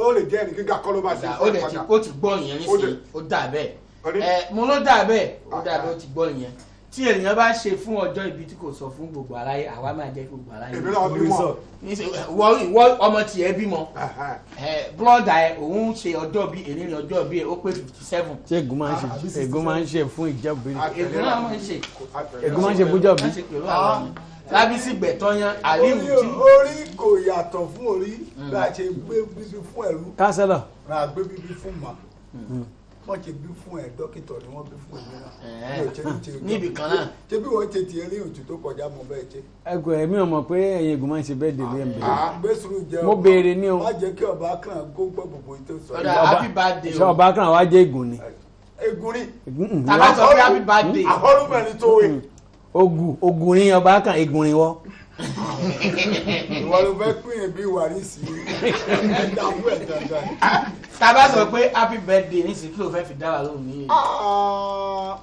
ó lè jẹ́ ẹni gíga kọ́ ló bá ṣe fún ẹni ó ti gbọ́ ìyẹn nísìnyí ó dà bẹ́ẹ̀ mo ló dà bẹ́ẹ̀ ó dà bẹ́ẹ̀ ó ti gbọ́ ìyẹn tí ènìyàn bá ṣe fún ọjọ́ ìbí tí kò sọ fún gbogbo aráyé àwa máa jẹ́ gbogbo aráyé. èmi náà bímọ. ìwọ ọmọ tiẹ̀ bímọ bọ́ọ̀dà ẹ̀ òun ṣe ọjọ́ bí èyí ni ọjọ́ bí ẹ̀ ó pé 57. ṣé ègún máa ń ṣe fún ìjọba. ègún náà máa ń ṣe. ègún máa ń ṣe fújọ́ bí. Lábísí gbẹ̀tọ́yán àríwú tí. Orí kò yàtọ̀ fún orí bí a ṣe gbé bíbí fún ẹ̀rú. Kánsẹ́lọ̀. Ra gbé bíbí fún ma. Wọ́n ṣe bí fún ẹ̀ dókítà ni wọ́n bí fún ìlera. Níbi kan náà. Ṣé bí wọ́n ṣe ti eré òtún tó kọjá mọ́ bẹ́ẹ̀ ṣe? Ẹgbẹ́ ẹ̀mí ọmọ pé ẹ̀yin ègún máa ń ṣe bẹ́ẹ̀ délé ẹ̀ ń bẹ̀rẹ̀. Gbésùrù jẹ́ mo béèrè ní o. Má jẹ́ kí ọba kan kó gbọ́ gbogbo ètò sọ. Happy birthday o. Ṣé ọba kan wá jẹ́ ègún ni? Ègún ni. Tàbá sọ pé happy birthday. Àhọ́rùmẹ̀rin tó wé. Ogun ni ọba kan ègún ni wọ́. Ìwọ ló fẹ́ pín ẹbí Wàrísì ìdààmú ẹ̀ dandan. Tàbá sọ pé happy birthday ní sìkúrò fẹ́ fi dá wa lóhùn ní.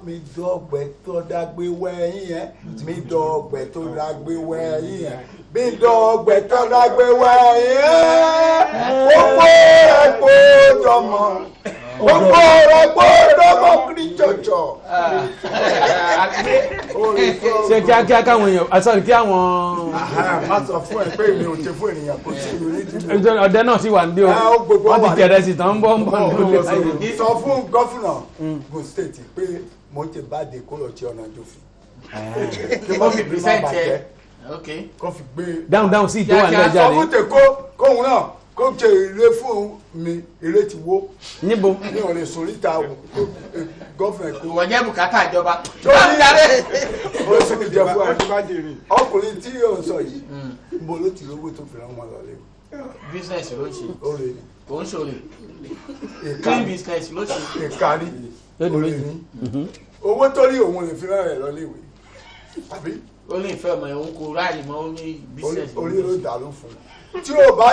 Mi dọ̀gbẹ́ tó dágbé wẹ̀yìn yẹn mi dọ̀gbẹ́ tó dágbé wẹ̀yìn yẹn mi dọ̀gbẹ́ tó dágbé wẹ̀yìn yẹn gbogbo ẹ̀kọ́ jọmọ gbogbo ẹ̀kọ́ kiri jọjọ. Ṣé kíákíá káwọn èèyàn àṣàlì kí àwọn. Má sọ fún ẹ pé mi ò ṣe fún ènìyàn kò sí ìrírí dìbò. Ọdẹ náà sì wà níbí o wọ́n ti kẹ̀rẹ́ sí tán ń bọ̀ nílé ayé. Sọ fún gọ́fìnà Ogun State pé mo ti bá de kó lọ sí ọ̀nà ìjòfin. Kí wọ́n fi pírísẹ̀ntì ẹ̀. Kó fi gbé. Dáhùn sí ìtò wà ní ọjà rẹ̀. Sọ fún tèkó kóhun náà kó ṣe èrè fún mi èrè ti wó. Níbo. ní ọ̀rẹ́ sòríta gọ́fìnà kó. ìwọ jẹ́ bùkátà ìjọba. ọkùnrin tí yóò sọ yìí níbo ló ti rówó tó fi rán wọn lọ lé. business ló ń ṣe. oore ni. kò ń ṣòro. clean business ló ṣe. ìkàrí oore ni. owó tó rí òun lè fi rán rẹ̀ lọ léwe. àbí. ó ní ìfẹ́ ọmọ òun kò ráàyè mọ́ ó ní business. orí ló dà ló fún un tí o bá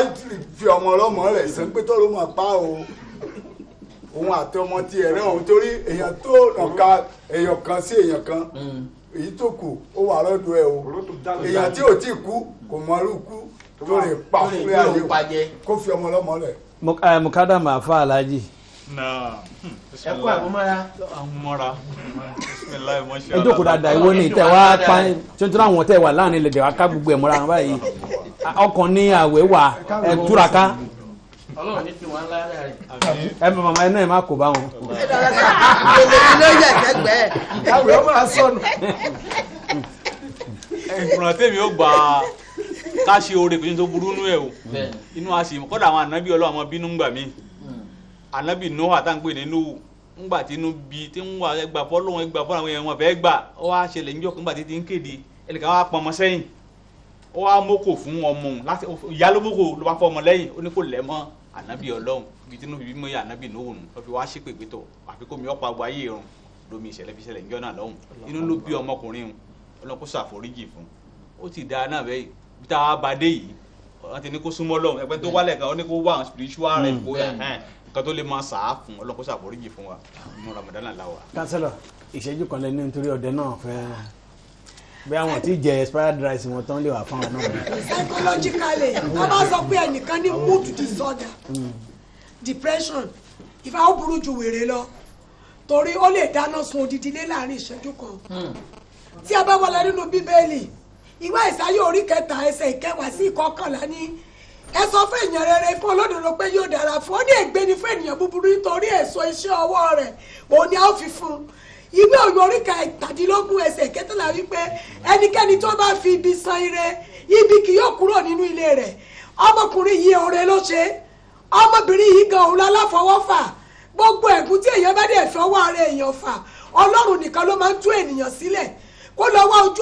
fi ọmọ ọlọ́mọ rẹ̀ sẹ́ pé tó ló máa pa o òun àti ọmọ tí ẹ̀rẹ́ òun torí èèyàn tó nàka èèyàn kan sí èèyàn kan èyí tó kù ó wà lọ́dọ̀ ẹ̀ o èèyàn tí ò tí kú kò mọ irú kú tó lè pa fún ayé kó fi ọmọ ọlọ́mọ rẹ̀. Mukadam afa Alhaji. ẹ kú àmúmọ́ra. àmúmọ́ra ẹ jókòó dáadáa ìwọ ni tẹ wá pa tuntun àwọn tẹ wà láàrin ilẹ̀ wá ká gbogbo ẹ̀ mọ́ra wọn báyìí ọkàn ní àwẹ̀ wà ẹ túraká. Ọlọ́run ní tiwọn ńlá rẹ̀. ẹ bẹ màmá ẹ náà má kó bá wọn. ló yẹ kẹgbẹ́ káwé ọmọ asọ́nù. ìfúnra tèmi ó gbà ká ṣe oore kò ní tó burú nú ẹ o inú a sì kọ́dà àwọn ànábì Ọlọ́run àwọn bínú ńgbà mí ànábì Nóà àtàǹgbè nínú ńgbà tí inú bi tí ń wà ẹgbà fọlọ́wọ́n ẹgbà fọlọ́wọ́n àwọn èèyàn wọn fẹ́ gbà ó wá ṣẹlẹ̀ níjọ́ kan ńgbà tí ti ń kéde ẹnìkan wá pọnmọ sẹ́yìn ó wá mókò fún ọmọ òun láti ìyá ló mókò ló bá fọ ọmọ lẹ́yìn ó ní kò lẹ́ mọ́ ànábì Ọlọ́run ibi tí inú bíbí mọ́ ànábì Nóà nù lọ́ fi wá ṣépè pé tó àfi kó mi ọ̀pá àgbáyé irun lómi ìṣẹ̀lẹ̀ fi ṣẹlẹ̀ níjọ́ náà lọ́hùn inú ló bí ọmọkùnrin Ọlọ́run kó ṣàforíjì fún ó ti dáa náà bẹ́ẹ̀ bí tá a bá dé yìí wọ́n ti ní kó súnmọ́ Ọlọ́run ẹgbẹ́ tó wálẹ̀ kan ó ní kó wá spiritual rẹ̀ kó nǹkan tó lè máa sàá fún Ọlọ́run kó ṣàforíjì fún wa nínú Ramadan làwà. Kánsẹ́lọ̀ ìṣẹ́jú kan lẹ́nu nítorí ọ̀dẹ náà fẹ́ bí àwọn tí jẹ expired rice wọn tán lè wà fún àwọn náà. psychologically wọ́n bá sọ pé ẹnìkan ní mood disorder depression ìfà ó burú ju wèrè lọ torí ó lè dáná sun odidi lé láàrin ìṣẹ́jú kan tí a bá wọlé nínú bíbélì ìwé Ìsáyà orí 3 ẹsẹ̀ 9 sí 11 ní ẹ sọ fún èèyàn rere fún olódodo pé yóò dára fún ó ní ègbé ni fún ènìyàn búburú nítorí èso iṣẹ́ ọwọ́ rẹ̀ òun ni a ó fi fún un ìwé Òwe orí 17 ẹsẹ̀ 13 wípé ẹnikẹ́ni tó bá fi ibi san ire ibi kì yóò kúrò nínú ilé rẹ̀ ọmọkùnrin yìí oore ló ṣe ọmọbìnrin yìí gan òun láláfọwọ́fà gbogbo ẹ̀gún tí èèyàn bá dẹ̀ fi ọwọ́ ara èèyàn fà Ọlọ́run nìkan ló máa ń tú ènìyàn sílẹ̀ kó lọ wá ojú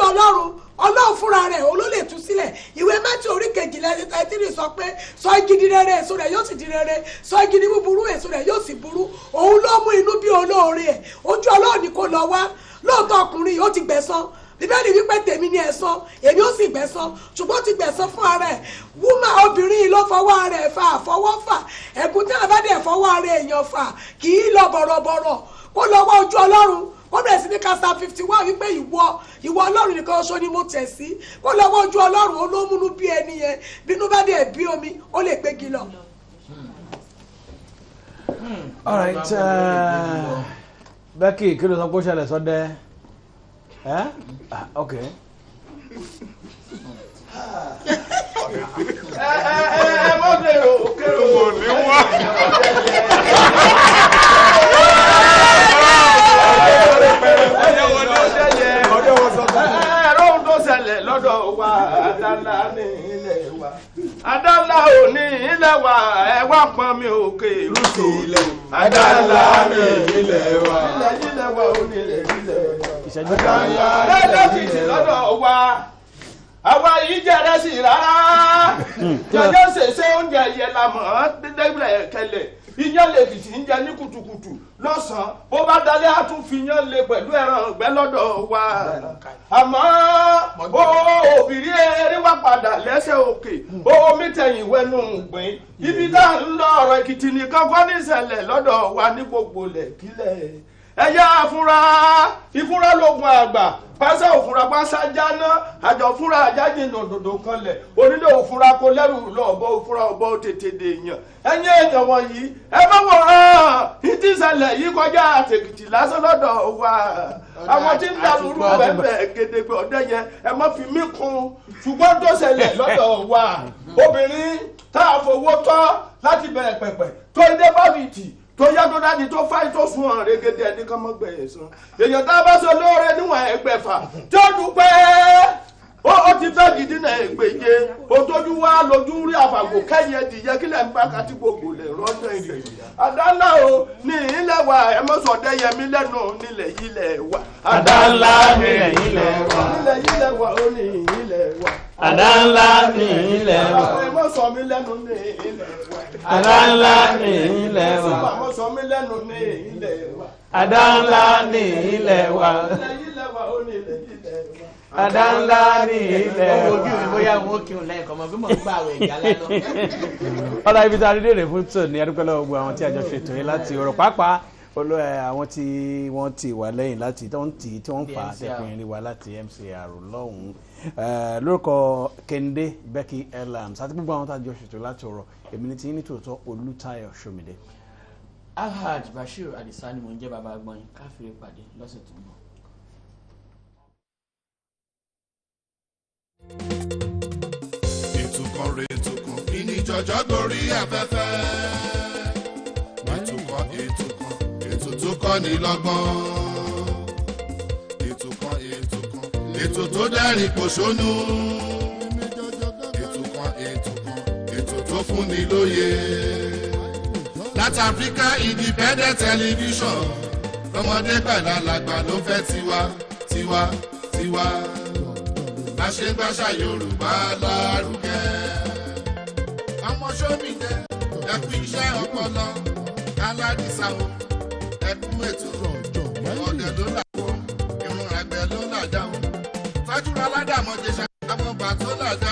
Ọlọ́run fúnra rẹ̀ ó ló lè tú sílẹ̀. sílẹ̀ ìwé Mátíù orí 12:33 sọ pé sọ igi di rere èso rẹ̀ yóò sì di rere sọ igi di búburú èso rẹ̀ yóò sì burú òun ló mú inú bí olóore ẹ̀ ojú Ọlọ́run ni kò lọ wá lóòótọ́ ọkùnrin yìí ó ti gbẹ̀san bíbélì wípé tèmi ni ẹ̀san èmi ó sì gbẹ̀san ṣùgbọ́n ó ti gbẹ̀san fún ara ẹ̀ wúmà obìnrin yìí ló fọwọ́ ara ẹ̀ fa àfọwọ́fà ẹ̀gún tí a bá dẹ̀ fọwọ́ ara èèyàn fà kì í lọ bọ̀rọ̀bọ̀rọ̀ kó lọ wá ojú Ọlọ́run ó bẹ̀rẹ̀ sí ní kásá 51 wípé ìwọ Ọlọ́run nìkan ṣoṣo ni mo tẹ̀ sí kó lọ wá ojú Ọlọ́run ó ló múnú bí ẹni yẹn bínú bá dẹ̀ bí omi ó lè gbégi lọ. All right, Becky kí ló sọ pé ó ṣẹlẹ̀ sọ́dẹ́ okay. mọ́tẹ́ o kéré o ní wá. ẹ̀rọ tó ṣẹlẹ̀ lọ́dọ̀ wa àdàlà ní ilẹ̀ wa àdàlà ò ní ilẹ̀ wa ẹ wá pọn mi òkè rúṣò àdàlà ní ilẹ̀ wa ilẹ̀ wa ò ní ilẹ̀ wa àdàlà fìdí lọ́dọ̀ wa àwa yìí jẹ́rẹ́ sí rárá jẹjẹ ṣèṣe oúnjẹ yẹn la mọ̀ ọ́ dédébìlẹ̀ kẹlẹ̀ iyán lè fìtì ń jẹ ní kùtùkùtù lọ́sàn-án bó bá dalẹ̀ á tún fi yán lé pẹ̀lú ẹran ọ̀gbẹ́ lọ́dọ̀ wa àmọ́ ó òbírí eré wá padà lẹ́sẹ̀ òkè ó mi tẹ̀yìn wẹnu gbìn ibi tá à ń lọ ọ̀rọ̀ Èkìtì nìkan kọ́ ní ìṣẹ̀lẹ̀ lọ́dọ̀ wa ní gbogbo lẹ̀kílẹ̀ ẹ̀yà àfúrá ìfúnra lógun àgbà pásá òfúnra pásá jáná àjọ fúnra àjájì dòdòdò kanlẹ̀ onílé òfúnra kó lẹ́rù lọ́ọ̀bọ òfúnra ọ̀bọ tètè dèèyàn ẹ̀yìn èèyàn wọ̀nyí ẹ má wọ̀ ọ́n ìtì ìṣẹ̀lẹ̀ yìí kọjá àtẹ̀kìtì lásán lọ́dọ̀ wa àwọn tí ń dàlúrú bẹ́ẹ̀ gédégbé ọ̀dẹ́ yẹn ẹ má fi mí kún ṣùgbọ́n tó ṣẹlẹ̀ lọ́dọ̀ wa obìnrin tá a fowó tọ́ láti bẹ̀rẹ̀ pẹ̀pẹ̀ tó ilé bábìtì tó yá tó dájú tó fáyé tó sún ọ̀rẹ́ rẹ́gẹ́dẹ́ ẹni kan mọ́ gbẹ̀yẹ̀ sàn èèyàn tá a bá sọ lóore níwọ̀n ẹgbẹ̀fà tí ó dúpẹ́ ó ti fẹ́ gidi náà ègbèje òtójú wa lójú rí àfàgò kẹ́yìn ẹ̀dìyẹ kílẹ̀ ń bá kátí gbogbo lẹ̀ rọ́jọ́ ilẹ̀ àdánlá o ní ilẹ̀ wa ẹ mọ́ sọ̀dẹ́ yẹmí lẹ́nu nílẹ̀ ilẹ̀ wa àdánlá nílẹ̀ ilẹ̀ wa nílẹ̀ ilẹ̀ wa ó ní ilẹ̀ wa àdánlá ní ilẹ̀ wa ẹ mọ́ sọ mí lẹ́nu ní ilẹ̀ wa àdánlá ní ilẹ̀ wa ẹ mọ́ sọ mí lẹ́nu ní ilẹ̀ wa àdánlá ní ilẹ̀ wa nílẹ̀ ilẹ̀ wa ó ní ilẹ̀ wa àdánlá ní ilẹ̀ wa. ojú mi bóyá wọn kí n lẹ́yìn kan mọ̀ bí mò ń gbà àwẹ̀ ìjà lánàá. ọ̀la ibi tá a rí dèrè fún tòní adúpẹ́ lọ́wọ́ gbogbo àwọn tí a jọ ṣètò yìí láti ọ̀rọ̀ pàápàá àwọn tí wọ́n ti wà lẹ́yìn láti tí wọ́n fà á tẹ̀pẹ̀rin rí wa láti MCR lọ́hùn-ún lórúkọ Kẹ́hìndé Becky Elams àti gbogbo àwọn tá a jọ ṣètò láti ọ̀rọ̀ èmi ní ti ní tòótọ́ Olútáyọ̀ Ṣómìdé. Alhaji Bashir Adisa ni mò ń jẹ́ bàbá agbọ́n yín káfíńrè pàdé lọ́sẹ̀ tó ń bọ̀. ìtukọ̀ rẹ̀ ìtukọ̀ ìní jọjọ́ gorí afẹ́fẹ́ ètò tó kọ́ ní lọ́gbọ́n ètò tó dẹ́rìn pòṣónú ètò tó fún ní lóye láti Africa Independent Television lọ́mọdé pẹ̀lú alàgbà ló fẹ́ tiwa bá ṣe ń gbàṣà Yorùbá lárugẹ. ọmọ Ṣómìdé ẹkú iṣẹ́ ọpọlọ aládìsá o ẹkú ètò ọ̀dẹ̀ ló làwọ̀ irun àgbẹ̀ ló làjà o fájúra aládàmọ̀jẹ̀ṣà àwọn bàtó làjà